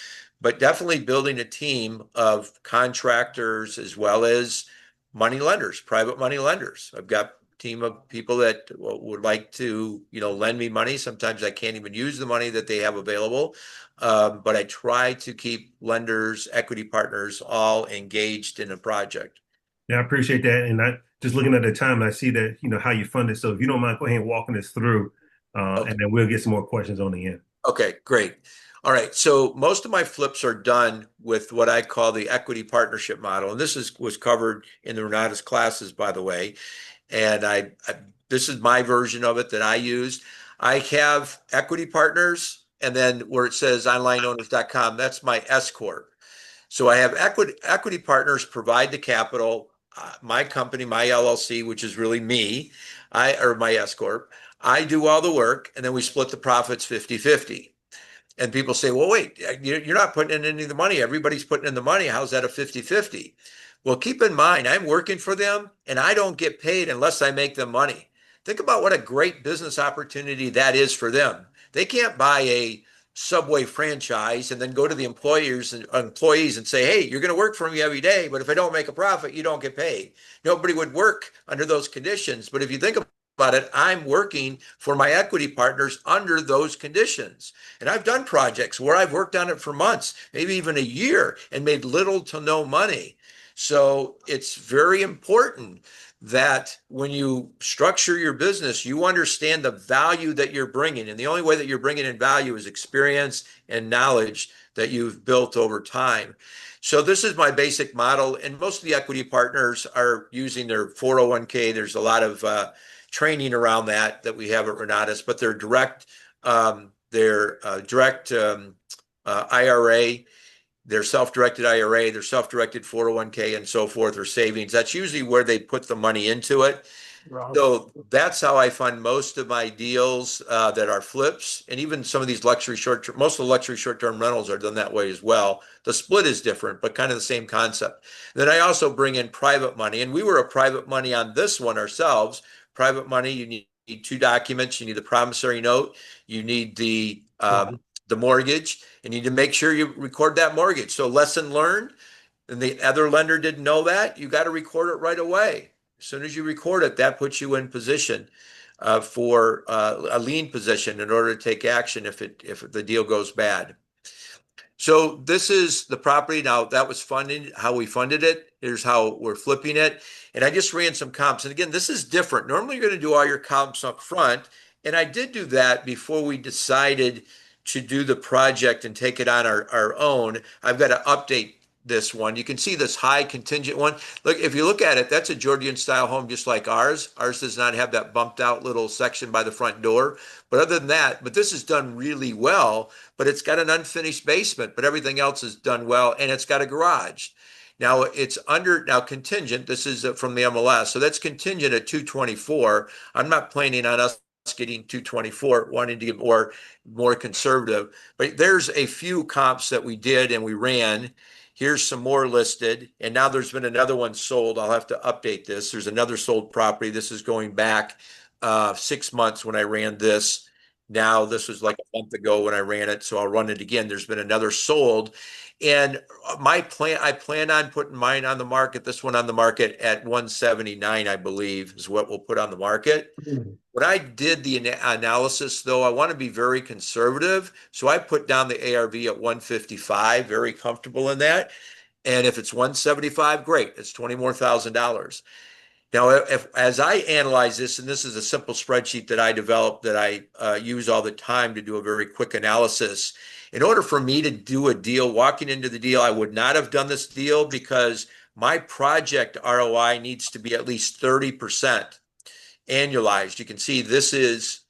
But definitely building a team of contractors as well as money lenders, private money lenders. I've got a team of people that would like to, lend me money. Sometimes I can't even use the money that they have available. But I try to keep lenders, equity partners all engaged in a project. Yeah, I appreciate that. And I just looking at the time, I see that, how you fund it. So if you don't mind, go ahead and walking us through, Okay. and then we'll get some more questions on the end. Okay, great. All right. So most of my flips are done with what I call the equity partnership model. And was covered in the Renata's classes, by the way. And this is my version of it that I used. I have equity partners, and then where it says onlineowners.com, that's my S corp. So I have equity partners provide the capital. My company, my LLC, which is really me, or my S corp. I do all the work, and then we split the profits 50-50. And people say, well, wait, you're not putting in any of the money. Everybody's putting in the money. How's that a 50-50? Well, keep in mind, I'm working for them, and I don't get paid unless I make them money. Think about what a great business opportunity that is for them. They can't buy a Subway franchise and then go to the employees and say, hey, you're going to work for me every day, but if I don't make a profit, you don't get paid. Nobody would work under those conditions. But if you think about it, I'm working for my equity partners under those conditions. And I've done projects where I've worked on it for months, maybe even a year, and made little to no money. So it's very important that when you structure your business, you understand the value that you're bringing. And the only way that you're bringing in value is experience and knowledge that you've built over time. So this is my basic model. And most of the equity partners are using their 401k. There's a lot of training around that we have at Renatus, but their direct IRA, their self-directed IRA, their self-directed 401k, and so forth, or savings. That's usually where they put the money into it. So that's how I fund most of my deals that are flips, and even some of these most of the luxury short-term rentals are done that way as well. The split is different, but kind of the same concept. Then I also bring in private money, and we were a private money on this one ourselves. Private money, you need need two documents. You need the promissory note, you need the mortgage, and you need to make sure you record that mortgage. So lesson learned, and the other lender didn't know that, you got to record it right away. As soon as you record it, that puts you in position for a lien position in order to take action if the deal goes bad. So this is the property. Now that was funding, how we funded it. Here's how we're flipping it. And I just ran some comps. And again, this is different. Normally you're going to do all your comps up front. And I did do that before we decided to do the project and take it on our own. I've got to update this one. You can see this high contingent one. Look, if you look at it, that's a Georgian style home just like ours. Ours does not have that bumped out little section by the front door. But other than that, but this is done really well, but it's got an unfinished basement, but everything else is done well, and it's got a garage. Now it's now contingent. This is from the MLS, so that's contingent at 224. I'm not planning on us getting 224, wanting to get more conservative. But there's a few comps that we did and we ran. Here's some more listed, and now there's been another one sold. I'll have to update this. There's another sold property. This is going back 6 months when I ran this. Now this was like a month ago when I ran it, so I'll run it again. There's been another sold, and I plan on putting mine on the market. This one on the market at 179, I believe, is what we'll put on the market. When I did the analysis, though, I want to be very conservative, so I put down the ARV at 155. Very comfortable in that. And if it's 175, great. It's $20,000 more. Now, as I analyze this, and this is a simple spreadsheet that I developed that I use all the time to do a very quick analysis. In order for me to do a deal, walking into the deal, I would not have done this deal because my project ROI needs to be at least 30% annualized. You can see this is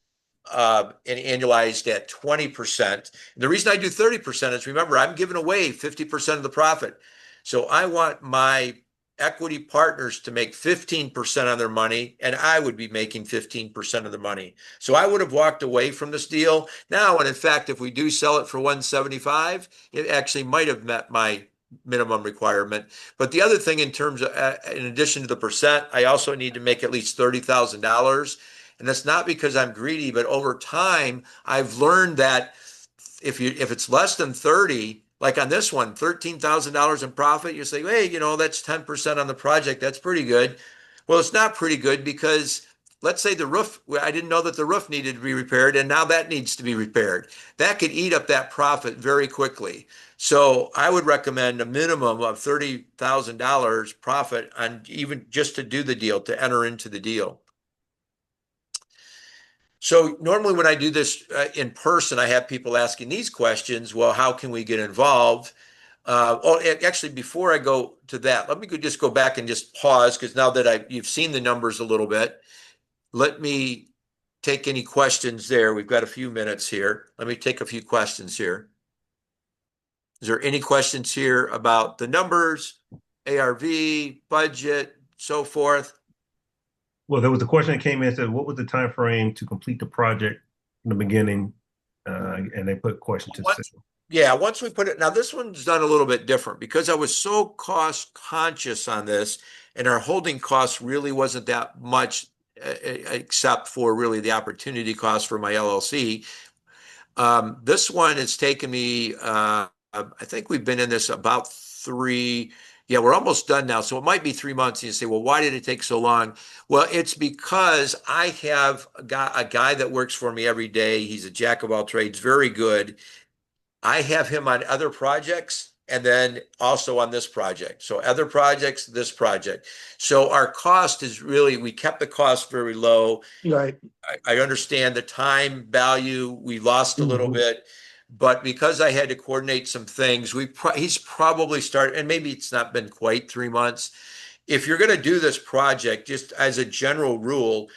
annualized at 20%. And the reason I do 30% is, remember, I'm giving away 50% of the profit. So I want my equity partners to make 15% on their money, and I would be making 15% of the money. So I would have walked away from this deal now. And in fact, if we do sell it for 175, it actually might have met my minimum requirement. But the other thing in terms of, in addition to the percent, I also need to make at least $30,000. And that's not because I'm greedy, but over time, I've learned that if it's less than 30, like on this one, $13,000 in profit, you say, hey, that's 10% on the project. That's pretty good. Well, it's not pretty good because let's say the roof, I didn't know that the roof needed to be repaired, and now that needs to be repaired. That could eat up that profit very quickly. So I would recommend a minimum of $30,000 profit on even just to do the deal, to enter into the deal. So normally when I do this in person, I have people asking these questions. Well, how can we get involved? Actually, before I go to that, let me just go back and just pause, because now that you've seen the numbers a little bit, let me take any questions there. We've got a few minutes here. Let me take a few questions here. Is there any questions here about the numbers, ARV, budget, so forth? Well, there was a question that came in and said, what was the time frame to complete the project in the beginning? And they put question to once we put it, now this one's done a little bit different because I was so cost conscious on this, and our holding costs really wasn't that much, except for really the opportunity cost for my LLC. This one has taken me, I think we've been in this about we're almost done now. So it might be 3 months. And you say, well, why did it take so long? Well, it's because I have a guy that works for me every day. He's a jack of all trades, very good. I have him on other projects and then also on this project. So other projects, this project. So our cost is really, we kept the cost very low. Right. I understand the time value, we lost a little bit, but because I had to coordinate some things, he's probably started, and maybe it's not been quite 3 months. If you're going to do this project, just as a general rule,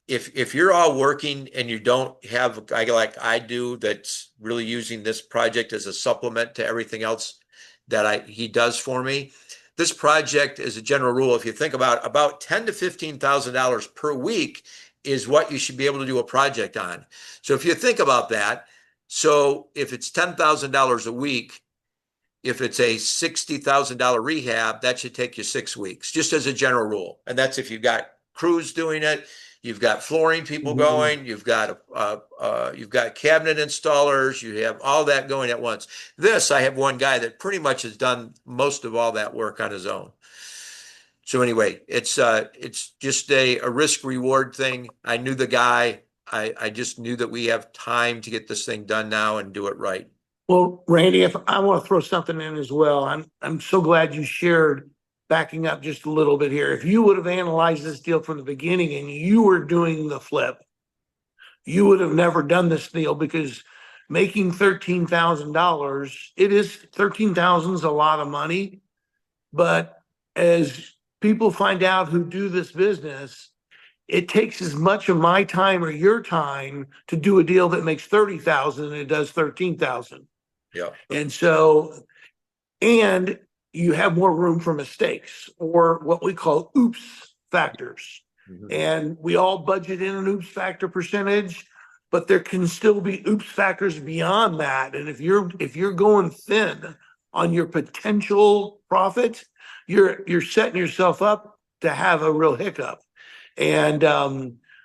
if you're all working and you don't have a guy like I do that's really using this project as a supplement to everything else that he does for me, this project, as a general rule, if you think about $10,000 to $15,000 per week is what you should be able to do a project on. So if you think about that, so if it's $10,000 a week, if it's a $60,000 rehab, that should take you 6 weeks, just as a general rule. And that's if you've got crews doing it. you've got flooring people Mhm. going, you've got cabinet installers, you have all that going at once. This, I have one guy that pretty much has done most of all that work on his own. So anyway, it's just a risk reward thing. I knew the guy. I just knew that we have time to get this thing done now and do it right. Well, Randy, if I want to throw something in as well, I'm so glad you shared, backing up just a little bit here. If you would have analyzed this deal from the beginning and you were doing the flip, you would have never done this deal, because making $13,000, it is 13,000 is a lot of money. But as people find out who do this business, it takes as much of my time or your time to do a deal that makes 30,000 than it does 13,000. Yeah. And so, and you have more room for mistakes, or what we call oops factors. Mhm. And we all budget in an oops factor percentage, but there can still be oops factors beyond that. And if you're going thin on your potential profit, you're setting yourself up to have a real hiccup. And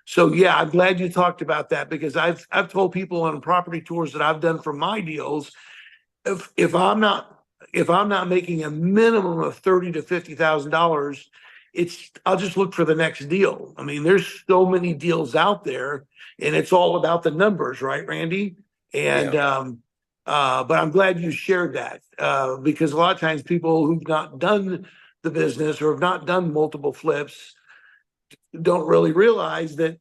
so yeah, I'm glad you talked about that, because I've told people on property tours that I've done for my deals, if I'm not making a minimum of 30 to $50,000, I'll just look for the next deal. I mean, there's so many deals out there, and it's all about the numbers, right, Randy? And Yeah. but I'm glad you shared that, because a lot of times people who've not done the business or have not done multiple flips don't really realize that,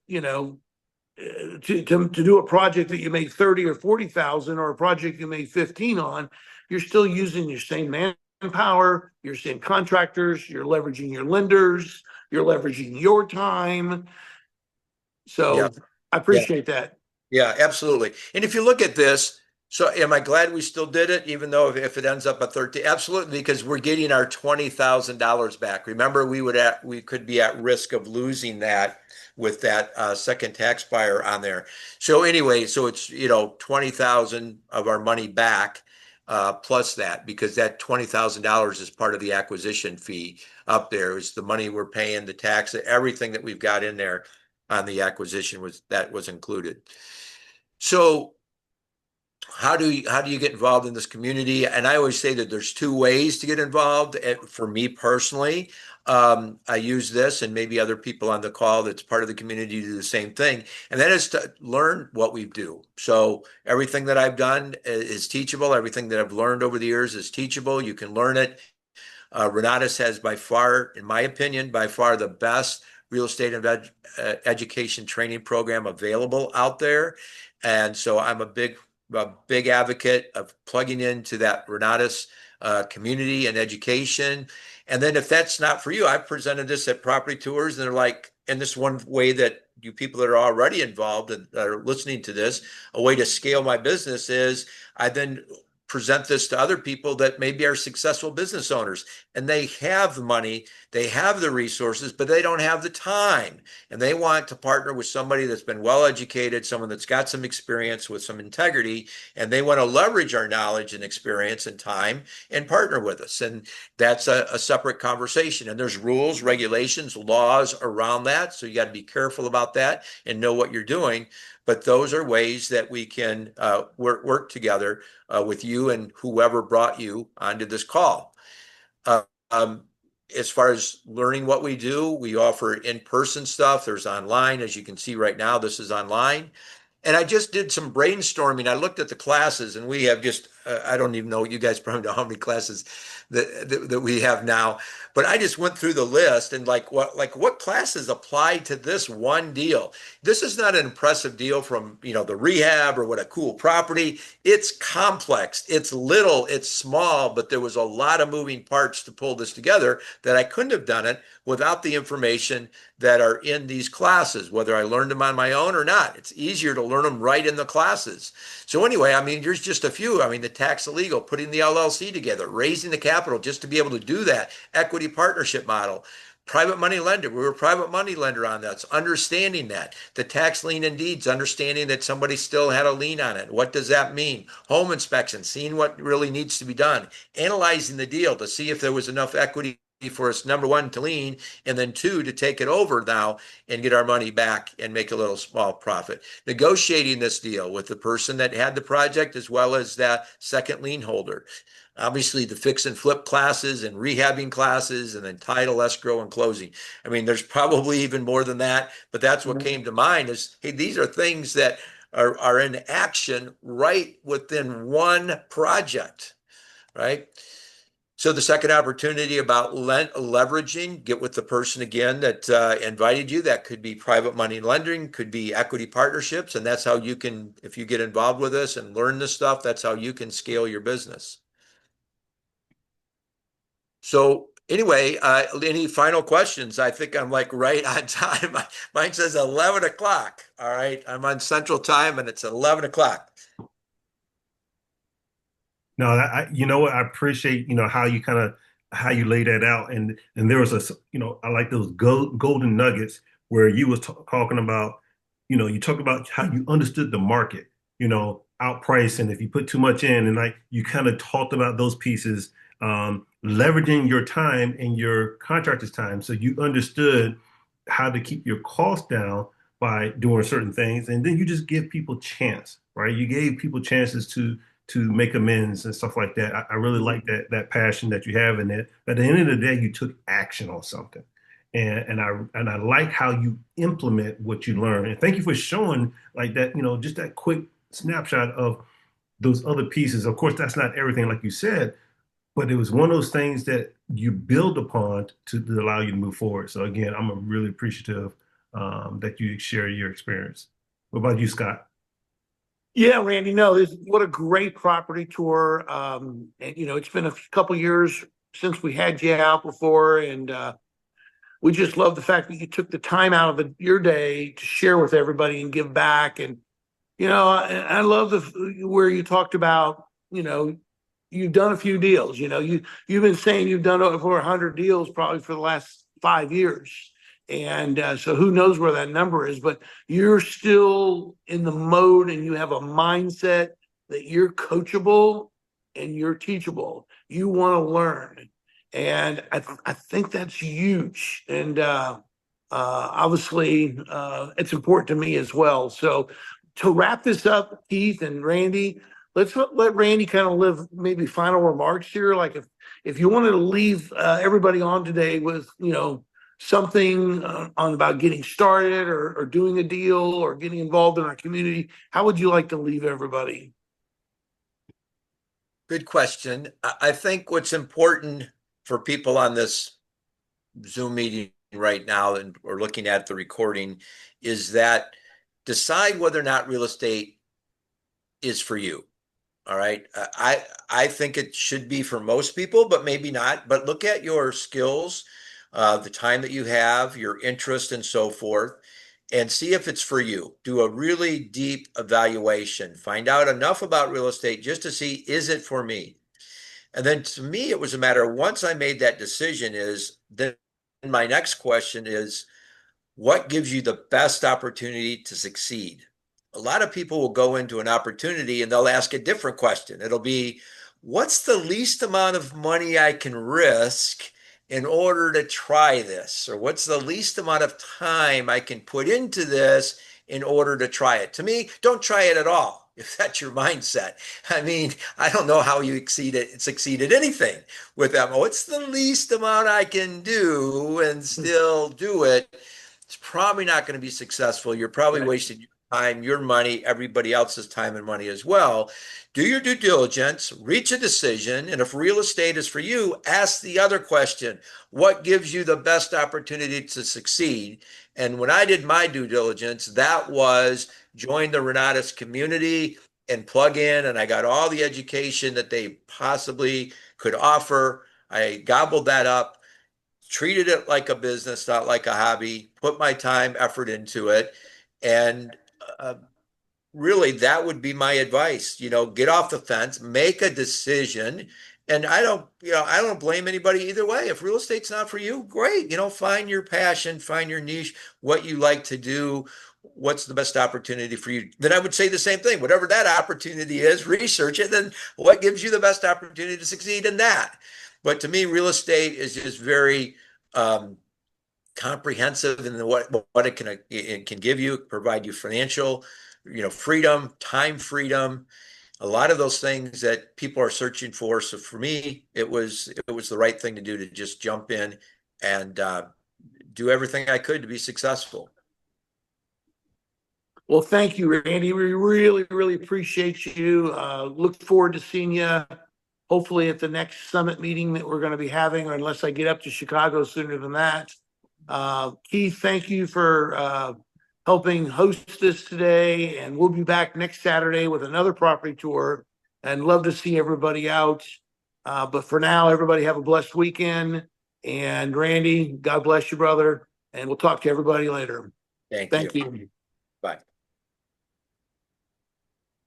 to do a project that you made 30 or 40,000, or a project you made 15 on, you're still using your same manpower, your same contractors, you're leveraging your lenders, you're leveraging your time. Yeah. So I Yeah. appreciate that. Yeah, absolutely. And if you look at this, so am I glad we still did it, even though if it ends up at 13? Absolutely, because we're getting our $20,000 back. Remember, we could be at risk of losing that with that second tax buyer on there. So anyway, so it's 20,000 of our money back, plus that, because that $20,000 is part of the acquisition fee up there. It's the money we're paying, the tax, everything that we've got in there on the acquisition was included. So how do you get involved in this community? And I always say that there's two ways to get involved. For me personally, I use this, and maybe other people on the call that's part of the community do the same thing, and that is to learn what we do. So everything that I've done is teachable. Everything that I've learned over the years is teachable. You can learn it. Renatus has by far, in my opinion, by far the best real estate and education training program available out there. And so I'm a big advocate of plugging into that Renatus community and education. And then if that's not for you, I've presented this at property tours, and they're like, and this one way that you people that are already involved and that are listening to this, a way to scale my business is I then present this to other people that maybe are successful business owners, and they have the money, they have the resources, but they don't have the time, and they want to partner with somebody that's been well educated, someone that's got some experience with some integrity, and they want to leverage our knowledge and experience and time and partner with us. And that's a separate conversation, and there's rules, regulations, laws around that, so you got to be careful about that and know what you're doing. But those are ways that we can work together with you and whoever brought you onto this call. Uh, um, as far as learning what we do, we offer in-person stuff. There's online, as you can see right now, this is online. And I just did some brainstorming. I looked at the classes, and we have just, I don't even know, you guys probably know how many classes that we have now. But I just went through the list, and like what classes apply to this one deal. This is not an impressive deal from, the rehab or what a cool property. It's complex, it's little, it's small, but there was a lot of moving parts to pull this together that I couldn't have done it without the information that are in these classes, whether I learned them on my own or not. It's easier to learn them right in the classes. So anyway, I mean, there's just a few. I mean, the tax legal, putting the LLC together, raising the capital just to be able to do that, equity partnership model. Private money lender. We were a private money lender on that. So understanding that. The tax lien and deeds, understanding that somebody still had a lien on it. What does that mean? Home inspection, seeing what really needs to be done. Analyzing the deal to see if there was enough equity for us, number one, to lean, and then two, to take it over now and get our money back and make a little small profit. Negotiating this deal with the person that had the project as well as that second lien holder. Obviously, the fix and flip classes and rehabbing classes, and then title, escrow, and closing. I mean, there's probably even more than that, but that's what came to mind is, hey, these are things that are in action right within one project, right? So the second opportunity about leveraging, get with the person again that invited you. That could be private money lending, could be equity partnerships, and that's how you can, if you get involved with us and learn this stuff, that's how you can scale your business. So anyway, any final questions? I think I'm like right on time. Mine says 11 o'clock. All right. I'm on Central Time and it's 11 o'clock. No, you know what? I appreciate, how you how you lay that out. And there was I like those golden nuggets where you was talking about, you talked about how you understood the market, outprice. And if you put too much in, and like you kind of talked about those pieces, leveraging your time and your contractor's time. So you understood how to keep your costs down by doing certain things. And then you just give people chance, right? You gave people chances to make amends and stuff like that. I really like that passion that you have in it. But at the end of the day, you took action on something. And I like how you implement what you learn. And thank you for showing like that, just that quick snapshot of those other pieces. Of course, that's not everything like you said, but it was one of those things that you build upon to allow you to move forward. So again, I'm really appreciative that you share your experience. What about you, Scott? Yeah, Randy, no, what a great property tour. And it's been a couple years since we had you out before, and we just love the fact that you took the time out of your day to share with everybody and give back. And I love where you talked about, you've done a few deals. You've been saying you've done over 100 deals probably for the last 5 years. And so who knows where that number is, but you're still in the mode and you have a mindset that you're coachable and you're teachable. You want to learn. And I think that's huge. And obviously, it's important to me as well. So to wrap this up, Keith and Randy, let's let Randy kind of live maybe final remarks here. Like if you wanted to leave everybody on today with, something on about getting started or doing a deal or getting involved in our community, how would you like to leave everybody? Good question. I think what's important for people on this Zoom meeting right now, and we're looking at the recording, is that decide whether or not real estate is for you. All right. I think it should be for most people, but maybe not. But look at your skills, the time that you have, your interest, and so forth, and see if it's for you. Do a really deep evaluation. Find out enough about real estate just to see, is it for me? And then to me, it was a matter of once I made that decision, is then my next question is, what gives you the best opportunity to succeed? A lot of people will go into an opportunity and they'll ask a different question. It'll be, what's the least amount of money I can risk in order to try this? Or what's the least amount of time I can put into this in order to try it? To me, don't try it at all, if that's your mindset. I mean, I don't know how you succeed at anything with that. What's the least amount I can do and still do it? It's probably not going to be successful. You're probably wasting your time, your money, everybody else's time and money as well. Do your due diligence, reach a decision, and if real estate is for you, ask the other question: what gives you the best opportunity to succeed? And when I did my due diligence, that was join the Renatus community and plug in, and I got all the education that they possibly could offer. I gobbled that up, treated it like a business, not like a hobby, put my time, effort into it. And uh, really, that would be my advice. Get off the fence, make a decision. And I don't blame anybody either way. If real estate's not for you, great. Find your passion, find your niche, what you like to do, what's the best opportunity for you. Then I would say the same thing. Whatever that opportunity is, research it. Then what gives you the best opportunity to succeed in that? But to me, real estate is just very comprehensive in what it can give you, provide you financial, freedom, time freedom, a lot of those things that people are searching for. So for me, it was the right thing to do, to just jump in and do everything I could to be successful. Well, thank you, Randy. We really, really appreciate you. Look forward to seeing you hopefully at the next summit meeting that we're going to be having, or unless I get up to Chicago sooner than that. Keith, thank you for helping host this today. And we'll be back next Saturday with another property tour, and love to see everybody out. But for now, everybody have a blessed weekend. And Randy, God bless you, brother. And we'll talk to everybody later. Thank Thank you. you. Bye.